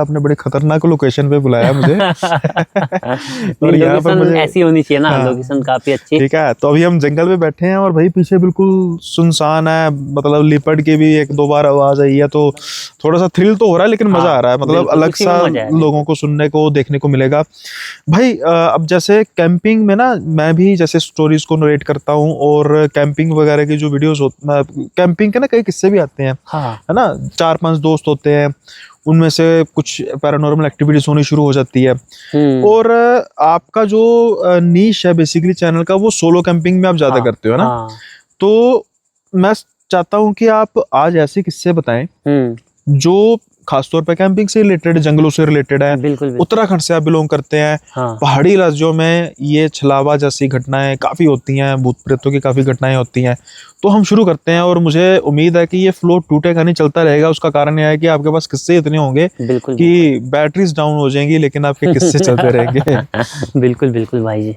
आपने बड़े खतरनाक लोकेशन पे बुलाया मुझे। और यहाँ पर मुझे ऐसी होनी चाहिए ना, हाँ, लोकेशन काफी अच्छी। ठीक है। तो अभी हम जंगल में बैठे हैं और भाई पीछे बिल्कुल सुनसान है, मतलब लिपट की भी एक दो बार आवाज आई है, तो थोड़ा सा थ्रिल तो हो रहा है, लेकिन मजा आ रहा है, मतलब बिल्कुल, अलग उसी सा में मजा है। लोगों को सुनने को देखने को मिलेगा भाई। अब जैसे कैंपिंग में ना, मैं भी जैसे स्टोरीज को नरेट करता हूँ, और कैंपिंग वगैरह की जो वीडियोस कैंपिंग के ना कई किस्से भी आते हैं, हाँ, है ना। 4-5 दोस्त होते हैं, उनमें से कुछ पैरानॉर्मल एक्टिविटीज होनी शुरू हो जाती है। और आपका जो नीश है बेसिकली चैनल का, वो सोलो कैंपिंग में आप ज्यादा हाँ, करते हो ना। हाँ। तो मैं चाहता हूँ कि आप आज ऐसे किस्से बताएं जो खासतौर पर कैंपिंग से रिलेटेड, जंगलों से रिलेटेड है। बिल्कुल, बिल्कुल। उत्तराखंड से आप बिलोंग करते हैं। हाँ, पहाड़ी राज्यों में ये छलावा जैसी घटनाएं काफी होती हैं, भूत प्रेतों की काफी घटनाएं होती हैं। तो हम शुरू करते हैं, और मुझे उम्मीद है कि ये फ्लो टूटेगा नहीं, चलता रहेगा। उसका कारण यह है कि आपके पास किस्से इतने होंगे बिल्कुल, कि बैटरीज डाउन हो जाएंगी, लेकिन आपके किस्से चलते रहेंगे। बिल्कुल, बिल्कुल भाई जी।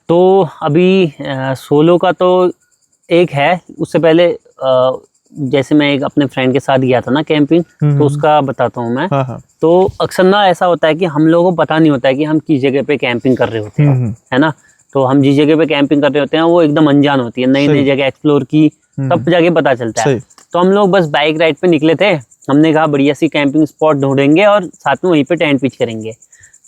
तो अभी सोलो का तो एक है, उससे पहले जैसे मैं एक अपने फ्रेंड के साथ गया था ना कैंपिंग, तो उसका बताता हूँ मैं। हाँ, हाँ। तो अक्सर ना ऐसा होता है कि हम लोगों को पता नहीं होता है कि हम किस जगह पे कैंपिंग कर रहे होते हैं, है ना। तो हम जिस जगह पे कैंपिंग कर रहे होते हैं वो एकदम अनजान होती है, नई नई जगह एक्सप्लोर की, तब जाके पता चलता है। तो हम लोग बस बाइक राइड पे निकले थे, हमने कहा बढ़िया सी कैंपिंग स्पॉट ढूंढेंगे और साथ में वहीं पे टेंट पिच करेंगे।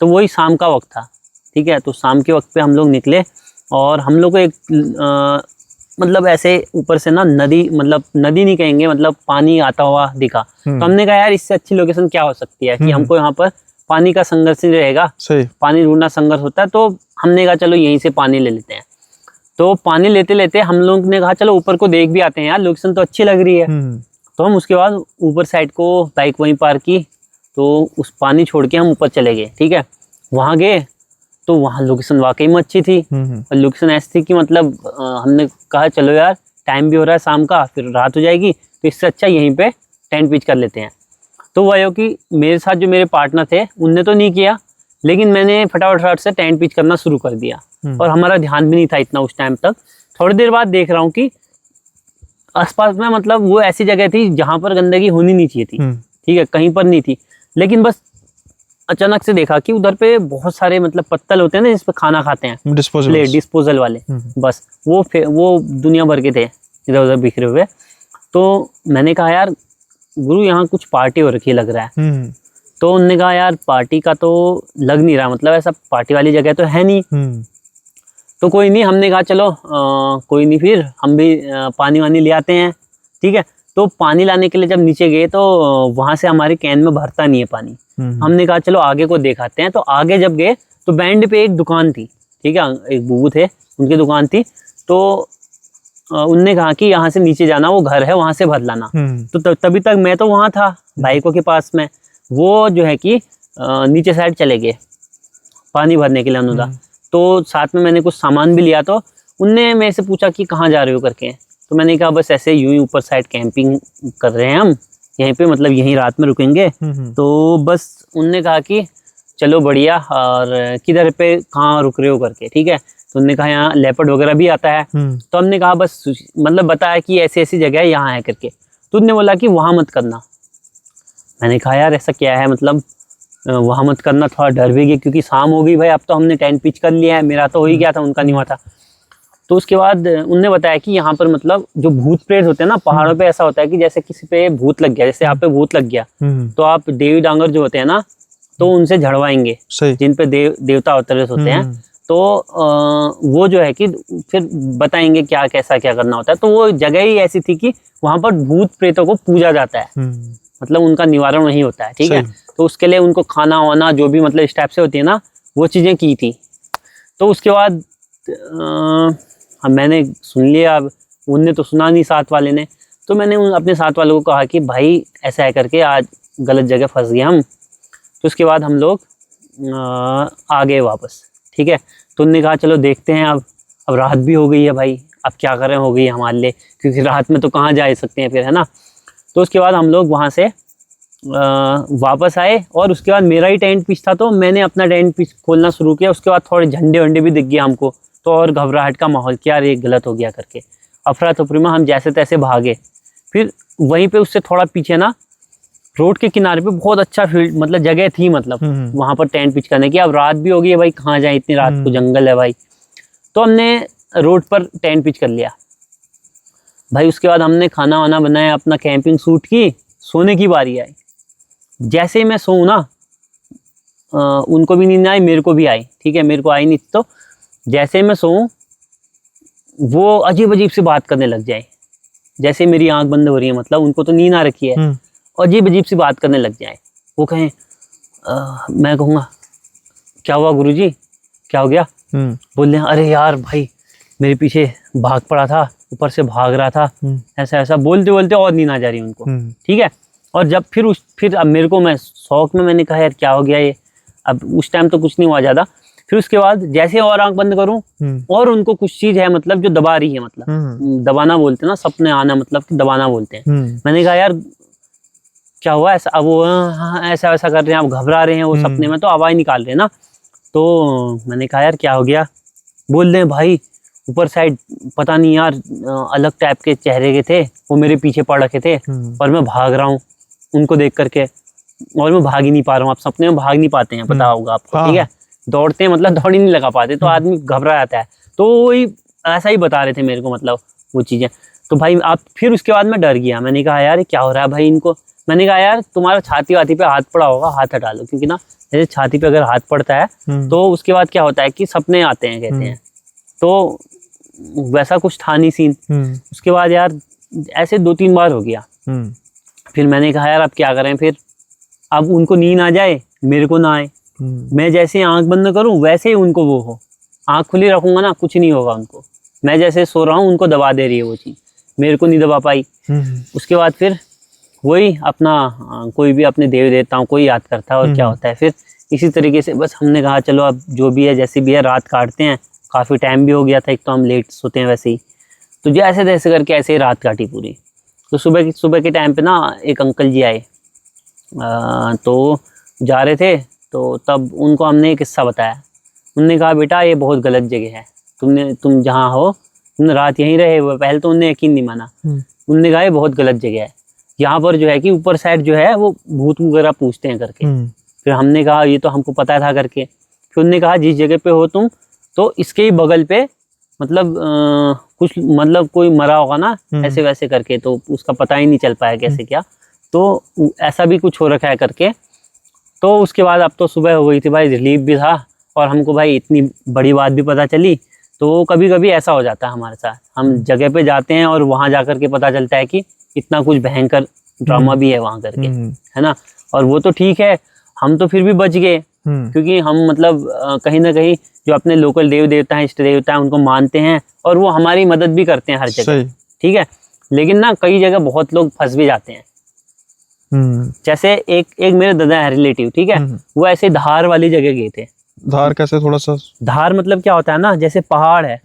तो वही शाम का वक्त था, ठीक है। तो शाम के वक्त पे हम लोग निकले, और हम लोग को एक मतलब ऐसे ऊपर से ना नदी, मतलब नदी नहीं कहेंगे, मतलब पानी आता हुआ दिखा। तो हमने कहा यार इससे अच्छी लोकेशन क्या हो सकती है कि हमको यहाँ पर पानी का संघर्ष नहीं रहेगा, पानी ढूंढना संघर्ष होता है। तो हमने कहा चलो यहीं से पानी ले लेते हैं। तो पानी लेते लेते हम लोग ने कहा चलो ऊपर को देख भी आते हैं यार, लोकेशन तो अच्छी लग रही है। तो हम उसके बाद ऊपर साइड को बाइक वहीं पार्क की, तो उस पानी छोड़ के हम ऊपर चले गए, ठीक है। वहां गए तो वहाँ लोकेशन वाकई में अच्छी थी, और लोकेशन ऐसी थी कि मतलब हमने कहा चलो यार टाइम भी हो रहा है शाम का, फिर रात हो जाएगी, तो इससे अच्छा यहीं पे टेंट पिच कर लेते हैं। तो वही हो कि मेरे साथ जो मेरे पार्टनर थे उनने तो नहीं किया, लेकिन मैंने फटाफट से टेंट पिच करना शुरू कर दिया। और हमारा ध्यान भी नहीं था इतना उस टाइम तक। थोड़ी देर बाद देख रहा हूँ कि आसपास में, मतलब वो ऐसी जगह थी जहाँ पर गंदगी होनी नहीं चाहिए थी, ठीक है, कहीं पर नहीं थी। लेकिन बस अचानक से देखा कि उधर पे बहुत सारे मतलब पत्तल होते हैं ना जिस पे खाना खाते हैं, प्लेट डिस्पोजल वाले, बस वो दुनिया भर के थे इधर उधर बिखरे हुए। तो मैंने कहा यार गुरु यहाँ कुछ पार्टी हो रखी लग रहा है। तो उन्होंने कहा यार पार्टी का तो लग नहीं रहा, मतलब ऐसा पार्टी वाली जगह तो है नहीं। तो कोई नहीं, हमने कहा चलो कोई नहीं, फिर हम भी पानी वानी ले आते हैं, ठीक है। तो पानी लाने के लिए जब नीचे गए तो वहां से हमारे कैन में भरता नहीं है पानी। हमने कहा चलो आगे को दिखाते हैं। तो आगे जब गए तो बैंड पे एक दुकान थी, ठीक है, एक बुबू थे, उनकी दुकान थी। तो उनने कहा कि यहाँ से नीचे जाना, वो घर है वहां से भर लाना। तो तभी तक मैं तो वहां था बाइकों के पास में, वो जो है कि नीचे साइड चले गए पानी भरने के लिए अनुदा। तो साथ में मैंने कुछ सामान भी लिया। तो उनने मेरे से पूछा कि कहाँ जा रहे हो करके। तो मैंने कहा बस ऐसे यूं ही ऊपर साइड कैंपिंग कर रहे हैं हम, यहीं पे मतलब यहीं रात में रुकेंगे। तो बस उनने कहा कि चलो बढ़िया, और किधर पे कहाँ रुक रहे हो करके, ठीक है। तो उन्होंने कहा यहाँ लेपर्ड वगैरह भी आता है। तो हमने कहा बस, मतलब बताया कि ऐसी ऐसी जगह है यहाँ है करके। तो उन्होंने बोला कि वहाँ मत करना। मैंने कहा यार ऐसा क्या है, मतलब वहाँ मत करना, थोड़ा डर भी गया क्योंकि शाम हो गई भाई, अब तो हमने टेंट पिच कर लिया है, मेरा तो हो ही गया था, उनका नहीं हुआ था। तो उसके बाद उनने बताया कि यहाँ पर मतलब जो भूत प्रेत होते हैं ना पहाड़ों पे, ऐसा होता है कि जैसे किसी पे भूत लग गया, जैसे आप पे भूत लग गया, तो आप देवी डांगर जो होते हैं ना, तो उनसे झड़वाएंगे, जिन पे देवता अवतरित होते हैं। तो वो जो है कि फिर बताएंगे क्या कैसा क्या करना होता है। तो वो जगह ही ऐसी थी कि वहां पर भूत प्रेतों को पूजा जाता है, मतलब उनका निवारण वही होता है, ठीक है। तो उसके लिए उनको खाना वाना जो भी मतलब इस टाइप से होती है ना, वो चीजें की थी। तो उसके बाद मैंने सुन लिया, अब उनने तो सुना नहीं साथ वाले ने। तो मैंने अपने साथ वालों को कहा कि भाई ऐसा है करके आज गलत जगह फंस गए हम। तो उसके बाद हम लोग आ गए वापस, ठीक है। तो उन्होंने कहा चलो देखते हैं, अब रात भी हो गई है भाई, अब क्या करें, हो गई है हमारे लिए, क्योंकि रात में तो कहाँ जा सकते हैं फिर, है ना। तो उसके बाद हम लोग वहाँ से वापस आए, और उसके बाद मेरा ही टेंट पिच था, तो मैंने अपना टेंट पिच खोलना शुरू किया। उसके बाद थोड़े झंडे वंडे भी दिख गए हमको, तो और घबराहट का माहौल, क्या ये गलत हो गया करके। अफरा तफरी में हम जैसे तैसे भागे। फिर वहीं पे उससे थोड़ा पीछे ना रोड के किनारे पे बहुत अच्छा फील्ड मतलब जगह थी, मतलब वहां पर टेंट पिच करने की। अब रात भी हो गई है भाई, कहाँ जाए इतनी रात को, जंगल है भाई। तो हमने रोड पर टेंट पिच कर लिया भाई। उसके बाद हमने खाना वाना बनाया, अपना कैंपिंग सूट की, सोने की बारी आई। जैसे ही मैं सोऊं ना, उनको भी नींद आई, मेरे को भी आई, ठीक है, मेरे को आई नहीं। तो जैसे ही मैं सोऊं, वो अजीब अजीब सी बात करने लग जाए। जैसे मेरी आंख बंद हो रही है, मतलब उनको तो नींद आ रखी है, अजीब अजीब सी बात करने लग जाए। वो कहें, मैं कहूँगा क्या हुआ गुरुजी, क्या हो गया? बोल रहे, अरे यार भाई मेरे पीछे भाग पड़ा था, ऊपर से भाग रहा था, ऐसा ऐसा बोलते बोलते और नींद आ जा रही उनको, ठीक है। और जब फिर अब मेरे को, मैं शौक में मैंने कहा यार क्या हो गया ये। अब उस टाइम तो कुछ नहीं हुआ ज़्यादा। फिर उसके बाद जैसे और आंख बंद करूं, और उनको कुछ चीज़ है मतलब जो दबा रही है, मतलब दबाना बोलते हैं ना, सपने आना, मतलब कि दबाना बोलते हैं। मैंने कहा यार क्या हुआ ऐसा? अब वो ऐसा वैसा कर रहे हैं, अब घबरा रहे हैं वो सपने में, तो आवाज़ निकाल रहे हैं ना। तो मैंने कहा यार क्या हो गया? बोल रहे हैं भाई ऊपर साइड पता नहीं यार, अलग टाइप के चेहरे के थे, वो मेरे पीछे पड़ रखे थे, और मैं भाग रहा हूँ उनको देख करके, और मैं भाग ही नहीं पा रहा हूँ। आप सपने में भाग नहीं पाते हैं, पता होगा आपको, ठीक है। दौड़ते हैं मतलब दौड़ ही नहीं लगा पाते, तो आदमी घबरा जाता है। तो वही ऐसा ही बता रहे थे मेरे को, मतलब वो चीज़ें। तो भाई आप, फिर उसके बाद मैं डर गया। मैंने कहा यार क्या हो रहा है भाई इनको? मैंने कहा यार तुम्हारा छाती वाती पे हाथ पड़ा होगा, हाथ हटा लो, क्योंकि ना जैसे छाती पे अगर हाथ पड़ता है तो उसके बाद क्या होता है कि सपने आते हैं, कहते हैं। तो वैसा कुछ था नहीं सीन। उसके बाद यार ऐसे 2-3 बार हो गया। फिर मैंने कहा यार अब क्या करें? फिर अब उनको नींद आ जाए, मेरे को ना आए। मैं जैसे आंख बंद करूं वैसे ही उनको वो हो। आंख खुली रखूंगा ना, कुछ नहीं होगा उनको। मैं जैसे सो रहा हूँ उनको दबा दे रही है वो चीज़, मेरे को नहीं दबा पाई। उसके बाद फिर वही अपना कोई भी अपने देवी देवताओं को याद करता है, और क्या होता है फिर इसी तरीके से बस हमने कहा चलो अब जो भी है जैसे भी है रात काटते हैं। काफ़ी टाइम भी हो गया था, एक तो हम लेट सोते हैं वैसे ही, तो जैसे तैसे करके ऐसे ही रात काटी पूरी। तो सुबह के टाइम पे ना एक अंकल जी आए, तो जा रहे थे, तो तब उनको हमने एक किस्सा बताया। उनने कहा बेटा ये बहुत गलत जगह है, तुम जहाँ हो, तुमने रात यहीं रहे हुए। पहले तो उनने यकीन नहीं माना। उनने कहा ये बहुत गलत जगह है, यहाँ पर जो है कि ऊपर साइड जो है वो भूत वगैरह पूछते हैं करके। फिर हमने कहा ये तो हमको पता था करके। फिर उनने कहा जिस जगह पे हो तुम, तो इसके ही बगल पे मतलब कुछ मतलब कोई मरा होगा ना, ऐसे वैसे करके, तो उसका पता ही नहीं चल पाया कैसे क्या, तो ऐसा भी कुछ हो रखा है करके। तो उसके बाद अब तो सुबह हो गई थी भाई, रिलीफ भी था, और हमको भाई इतनी बड़ी बात भी पता चली। तो कभी कभी ऐसा हो जाता है हमारे साथ, हम जगह पे जाते हैं और वहाँ जा करके पता चलता है कि इतना कुछ भयंकर ड्रामा भी है वहाँ करके, है ना। और वो तो ठीक है, हम तो फिर भी बच गए, क्योंकि हम मतलब कहीं ना कहीं जो अपने लोकल देव देवता हैं, इष्ट देवता हैं, उनको मानते हैं, और वो हमारी मदद भी करते हैं हर जगह, ठीक है। लेकिन ना कई जगह बहुत लोग फंस भी जाते हैं। जैसे एक मेरे दादा है रिलेटिव, ठीक है, वो ऐसे धार वाली जगह गए थे। धार कैसे? थोड़ा सा धार मतलब क्या होता है ना, जैसे पहाड़ है,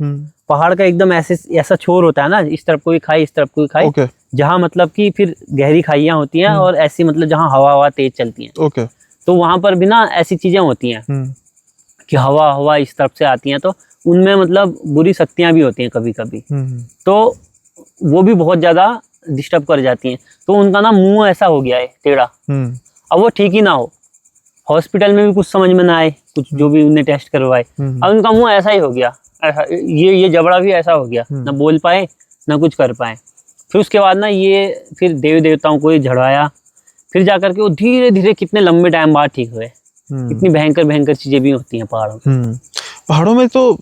पहाड़ का एकदम ऐसा छोर होता है ना, इस तरफ कोई खाई इस तरफ कोई खाई, जहाँ मतलब कि फिर गहरी खाइयां होती हैं, और ऐसी मतलब जहाँ हवा तेज चलती है। तो वहां पर भी ना ऐसी चीजें होती हैं कि हवा इस तरफ से आती हैं, तो उनमें मतलब बुरी शक्तियां भी होती हैं कभी कभी, तो वो भी बहुत ज्यादा डिस्टर्ब कर जाती हैं। तो उनका ना मुंह ऐसा हो गया है टेढ़ा, अब वो ठीक ही ना हो, हॉस्पिटल में भी कुछ समझ में ना आए, कुछ जो भी उन्हें टेस्ट करवाए, अब उनका मुंह ऐसा ही हो गया, ऐसा ये जबड़ा भी ऐसा हो गया, ना बोल पाए ना कुछ कर पाए। फिर उसके बाद ना ये फिर देवी देवताओं को झड़वाया, फिर जाकर के वो धीरे धीरे कितने लंबे टाइम बाद ठीक हुए। इतनी भयंकर चीजें भी होती हैं पहाड़ों में। तो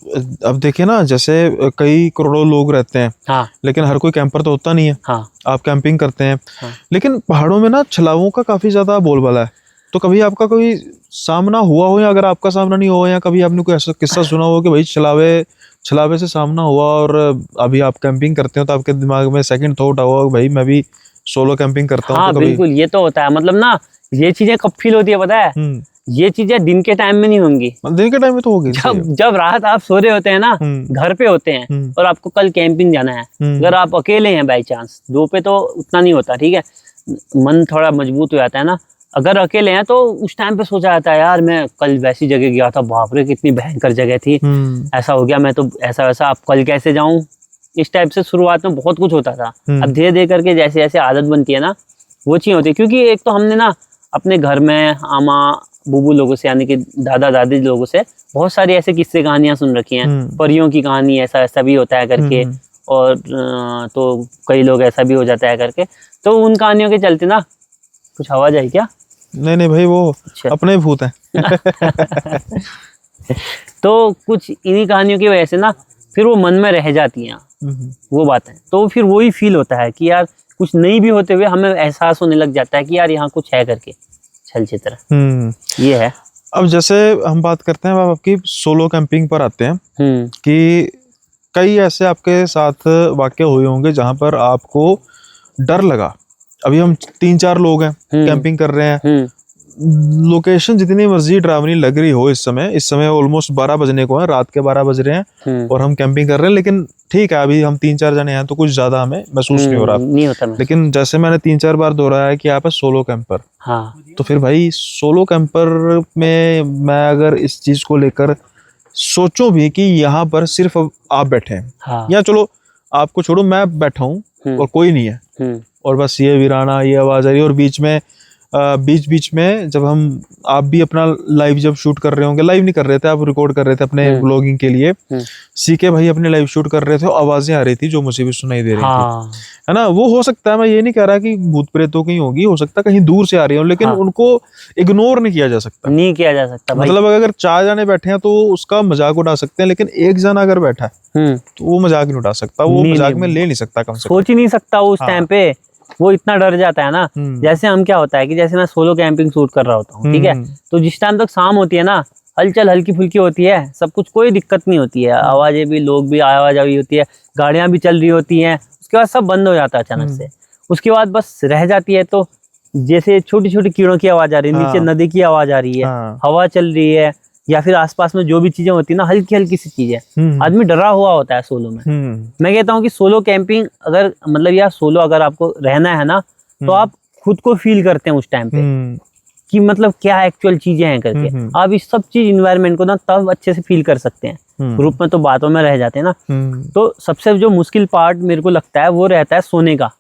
अब देखिए ना, जैसे कई करोड़ों लोग रहते हैं, हाँ, लेकिन हर कोई कैंपर तो होता नहीं है। हाँ, आप कैंपिंग करते हैं, हाँ, लेकिन पहाड़ों में ना छलावों का काफी ज्यादा बोलबाला है। तो कभी आपका कोई सामना हुआ हो, या अगर आपका सामना नहीं हुआ, या कभी आपने कोई ऐसा किस्सा सुना हो कि भाई छलावे से सामना हुआ, और अभी आप कैंपिंग करते हो तो आपके दिमाग में सेकंड थॉट हुआ भाई मैं भी सोलो कैंपिंग करता हूँ? हाँ, तो कभी बिल्कुल, ये तो होता है। मतलब ना ये चीजें कब फील होती है पता है? ये चीजें दिन के टाइम में नहीं होंगी, दिन के टाइम में तो होगी। जब रात आप सो रहे होते हैं ना, घर पे होते हैं, और आपको कल कैंपिंग जाना है, अगर आप अकेले हैं बाई चांस, दो पे तो उतना नहीं होता, ठीक है, मन थोड़ा मजबूत हो जाता है ना। अगर अकेले हैं तो उस टाइम पे सोचा जाता है यार मैं कल वैसी जगह गया था, बाप रे कितनी भयंकर जगह थी, ऐसा हो गया, मैं तो ऐसा वैसा, अब कल कैसे जाऊं। इस टाइप से शुरुआत में बहुत कुछ होता था। अब धीरे धीरे करके जैसे जैसे आदत बनती है ना, वो चीज़ होती है, क्योंकि एक तो हमने ना अपने घर में आमा बूबू लोगों से यानी कि दादा दादी लोगों से बहुत सारी ऐसे किस्से कहानियां सुन रखी हैं, परियों की कहानी ऐसा ऐसा भी होता है करके, और तो कई लोग ऐसा भी हो जाता है करके, तो उन कहानियों के चलते ना, कुछ आवाज आई क्या? नहीं भाई, वो अच्छा। अपने भूत हैं। तो कुछ इन्हीं कहानियों की वजह से ना फिर वो मन में रह जाती हैं वो बातें, तो फिर वही फील होता है कि यार कुछ नहीं भी होते हुए हमें एहसास होने लग जाता है कि यार यहाँ कुछ है करके, छल चित्र ये है। अब जैसे हम बात करते हैं, अब आपकी सोलो कैंपिंग पर आते हैं कि कई ऐसे आपके साथ वाकये हुए होंगे जहां पर आपको डर लगा। अभी हम 3-4 लोग हैं, कैंपिंग कर रहे हैं, लोकेशन जितनी मर्जी डरावनी लग रही हो, इस समय ऑलमोस्ट 12 बजने को है, रात के 12 बज रहे हैं और हम कैंपिंग कर रहे हैं, लेकिन ठीक है अभी हम 3-4 जने हैं तो कुछ ज्यादा हमें महसूस नहीं हो रहा, नहीं होता। लेकिन जैसे मैंने 3-4 बार दोहराया है कि आप है सोलो कैंपर। हाँ। तो फिर भाई सोलो कैंपर में मैं अगर इस चीज को लेकर सोचूं भी कि यहाँ पर सिर्फ आप बैठे हैं, हाँ। या चलो आपको छोड़ो, मैं बैठा हूँ और कोई नहीं है, और बस ये वीराना, ये आवाज आ रही है, और बीच में जब आप भी अपना लाइव जब शूट कर रहे होंगे, लाइव नहीं कर रहे थे आप, रिकॉर्ड कर रहे थे अपने ब्लॉगिंग के लिए, सीके भाई अपने लाइव शूट कर रहे थे, आवाजें आ रही थी जो मुझे भी सुनाई दे रही थी, है ना। वो हो सकता है, मैं ये नहीं कह रहा कि भूत प्रेतों की होगी, हो सकता है कहीं दूर से आ रही हो, लेकिन उनको इग्नोर नहीं किया जा सकता, मतलब अगर 4 जने बैठे हैं तो उसका मजाक उड़ा सकते हैं, लेकिन एक जना अगर बैठा है तो वो मजाक नहीं उड़ा सकता, वो मजाक में ले नहीं सकता, कम से कम सोच ही नहीं सकता उस टाइम पे, वो इतना डर जाता है ना। जैसे हम क्या होता है कि जैसे मैं सोलो कैंपिंग शूट कर रहा होता हूँ, ठीक है, तो जिस टाइम तक शाम होती है ना, हलचल हल्की फुल्की होती है, सब कुछ, कोई दिक्कत नहीं होती है, आवाजें भी, लोग भी, आवाज आई होती है, गाड़ियां भी चल रही होती हैं, उसके बाद सब बंद हो जाता है अचानक से, उसके बाद बस रह जाती है तो जैसे छोटी छोटी कीड़ों की आवाज आ रही है, नीचे नदी की आवाज आ रही है, हवा चल रही है, या फिर आसपास में जो भी चीजें होती है ना, हल्की हल्की सी चीजें, आदमी डरा हुआ होता है सोलो में। मैं कहता हूँ कि सोलो कैंपिंग अगर मतलब या सोलो अगर आपको रहना है ना, तो आप खुद को फील करते हैं उस टाइम पे कि मतलब क्या एक्चुअल चीजें हैं करके, आप इस सब चीज इन्वायरमेंट को ना तब अच्छे से फील कर सकते हैं। ग्रुप में तो बातों में रह जाते हैं ना, तो सबसे जो मुश्किल पार्ट मेरे को लगता है वो रहता है सोने का,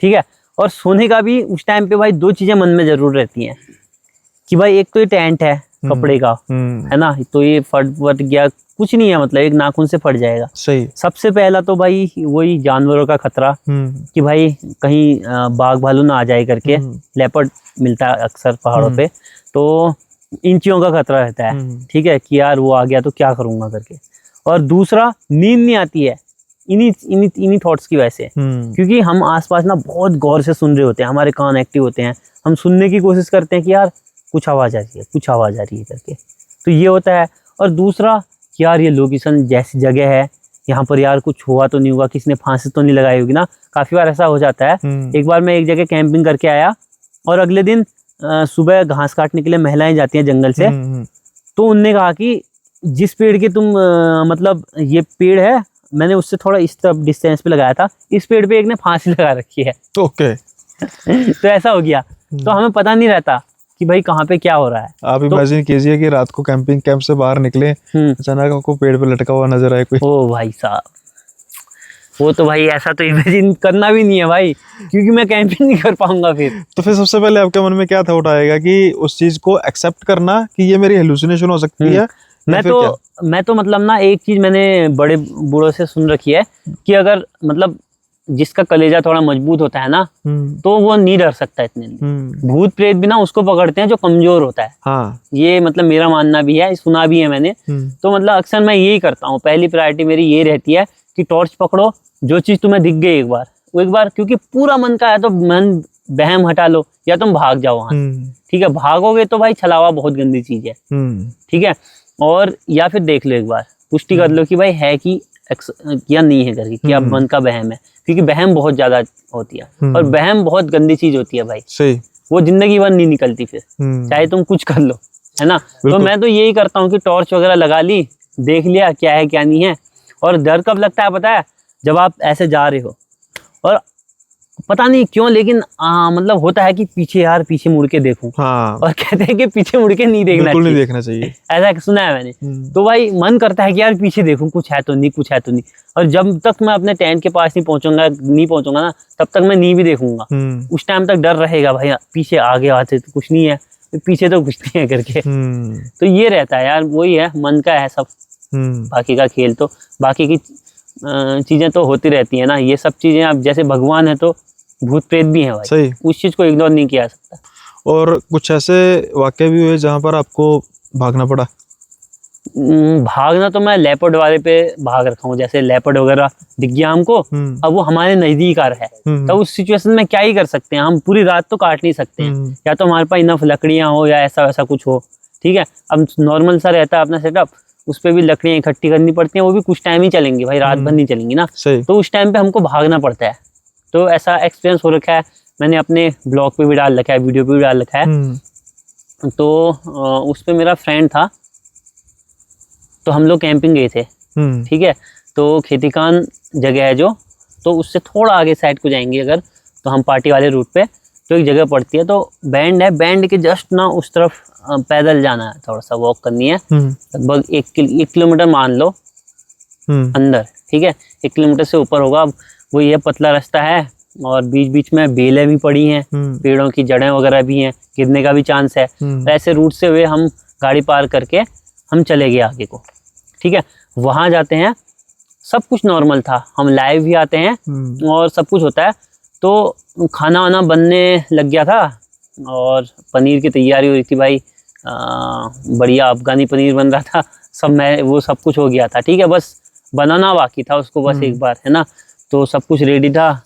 ठीक है। और सोने का भी उस टाइम पे भाई 2 चीजें मन में जरूर रहती हैं कि भाई एक तो ये टेंट है कपड़े का, है ना, तो ये फट गया कुछ नहीं है, मतलब एक नाखून से फट जाएगा, सही। सबसे पहला तो भाई वही जानवरों का खतरा कि भाई कहीं बाघ भालू ना आ जाए करके, लेपर्ड मिलता है अक्सर पहाड़ों पे, तो इंचियों का खतरा रहता है, ठीक है, कि यार वो आ गया तो क्या करूंगा करके। और दूसरा, नींद नहीं आती है इन्हीं थॉट्स की वजह से, क्योंकि हम आसपास ना बहुत गौर से सुन रहे होते हैं, हमारे कान एक्टिव होते हैं, हम सुनने की कोशिश करते हैं कि यार कुछ आवाज आ रही है, कुछ आवाज आ रही है करके, तो ये होता है। और दूसरा कि यार ये लोकेशन जैसी जगह है, यहाँ पर यार कुछ हुआ तो नहीं हुआ, किसी ने फांसी तो नहीं लगाई होगी ना, काफी बार ऐसा हो जाता है। एक बार मैं एक जगह कैंपिंग करके आया और अगले दिन सुबह घास काटने के लिए महिलाएं जाती हैं जंगल से, तो उनने कहा कि जिस पेड़ के तुम मतलब ये पेड़ है, मैंने उससे थोड़ा इस तरफ डिस्टेंस पे लगाया था, इस पेड़ पे एक ने फांसी लगा रखी है। ओके। तो ऐसा हो गया, तो हमें पता नहीं रहता कि भाई कहाँ पे क्या हो रहा है। आप इमेजिन कीजिए कि रात को कैंपिंग कैंप से बाहर निकले, अचानक आपको पेड़ पे लटका हुआ नजर आए कोई। ओ भाई साहब, वो तो भाई ऐसा तो इमेजिन करना भी नहीं है भाई, क्योंकि मैं कैंपिंग नहीं कर पाऊंगा फिर। तो फिर सबसे पहले आपके मन में क्या थॉट आएगा कि उस चीज को एक्सेप्ट करना कि ये मेरी हेलुसिनेशन हो सकती है? मैं तो मतलब ना एक चीज मैंने बड़े बूढ़ों से सुन रखी है कि अगर मतलब जिसका कलेजा थोड़ा मजबूत होता है ना, तो वो नहीं डर सकता इतने। भूत प्रेत भी ना उसको पकड़ते हैं जो कमजोर होता है। हाँ। ये मतलब मेरा मानना भी है, सुना भी है मैंने। तो मतलब अक्सर मैं यही करता हूँ, पहली प्रायोरिटी मेरी ये रहती है कि टॉर्च पकड़ो, जो चीज तुम्हें दिख गई एक बार, क्योंकि पूरा मन का है तो मन बहम हटा लो या तुम भाग जाओ वहां, ठीक है। भागोगे तो भाई छलावा बहुत गंदी चीज है, ठीक है। और या फिर देख लो एक बार, पुष्टि कर लो कि भाई है कि या नहीं है करके, कि अब मन का बहम है, क्योंकि बहम बहुत ज्यादा होती है और बहम बहुत गंदी चीज होती है भाई। सही। वो जिंदगी भर नहीं निकलती फिर, चाहे तुम कुछ कर लो, है ना। तो मैं तो यही करता हूँ कि टॉर्च वगैरह लगा ली, देख लिया क्या है क्या नहीं है। और डर कब लगता है पता है? जब आप ऐसे जा रहे हो और पता नहीं क्यों, लेकिन मतलब होता है कि पीछे यार पीछे मुड़ के देखूं। हाँ, और कहते हैं कि पीछे मुड़ के नहीं देखना बिल्कुल नहीं चाहिए, देखना चाहिए। ऐसा सुना है मैंने। तो भाई मन करता है कि यार पीछे देखूं, कुछ है तो नहीं, कुछ है तो नहीं। और जब तक मैं अपने टेंट के पास नहीं पहुंचूंगा ना, तब तक मैं नहीं भी देखूंगा। उस टाइम तक डर रहेगा भाई, पीछे आगे आते तो कुछ नहीं है, पीछे तो कुछ नहीं है करके। तो ये रहता है यार, वही है, मन का है सब। बाकी का खेल तो, बाकी की चीजें तो होती रहती है ना, ये सब चीजें। अब जैसे भगवान है तो भूत प्रेत भी है भाई, सही। उस चीज को इग्नोर नहीं किया जा सकता। और कुछ ऐसे वाकये भी हुए जहाँ पर आपको भागना पड़ा? भागना तो मैं लेपर्ड वाले पे भाग रखा हूँ। जैसे लेपर्ड वगैरह दिख गया हमको, अब वो हमारे नजदीक आ रहा है, तो उस सिचुएशन में क्या ही कर सकते हैं हम, पूरी रात तो काट नहीं सकते हैं। या तो हमारे पास इनफ लकड़ियां हो या ऐसा वैसा कुछ हो, ठीक है। अब नॉर्मल सा रहता है अपना सेटअप, उस पर भी लकड़ियां इकट्ठी करनी पड़ती हैं, वो भी कुछ टाइम ही चलेंगी भाई, रात भर नहीं चलेंगी ना। तो उस टाइम पे हमको भागना पड़ता है। तो ऐसा एक्सपीरियंस हो रखा है, मैंने अपने ब्लॉग पे भी डाल रखा है, वीडियो पे भी डाल रखा है। तो उस पे मेरा फ्रेंड था, तो हम लोग कैंपिंग गए थे, ठीक है। तो खेतीकान जगह है जो, तो उससे थोड़ा आगे साइड को जाएंगे अगर, तो हम पार्टी वाले रूट पे, तो एक जगह पड़ती है, तो बैंड है, बैंड के जस्ट ना उस तरफ पैदल जाना है, थोड़ा सा वॉक करनी है, लगभग 1 किलोमीटर मान लो अंदर, ठीक है। 1 किलोमीटर से ऊपर होगा। अब वो ये पतला रास्ता है, और बीच बीच में बेलें भी पड़ी हैं, पेड़ों की जड़ें वगैरह भी हैं, गिरने का भी चांस है। तो ऐसे रूट से हुए हम गाड़ी पार करके हम चले गए आगे को, ठीक है। वहां जाते हैं, सब कुछ नॉर्मल था, हम लाइव भी आते हैं और सब कुछ होता है। तो खाना वाना बनने लग गया था, और पनीर की तैयारी हो रही थी भाई, बढ़िया अफगानी पनीर बन रहा था सब, मैं वो सब कुछ हो गया था, ठीक है। बस बनाना बाकी था उसको, बस एक बार, है ना। तो सब कुछ रेडी था,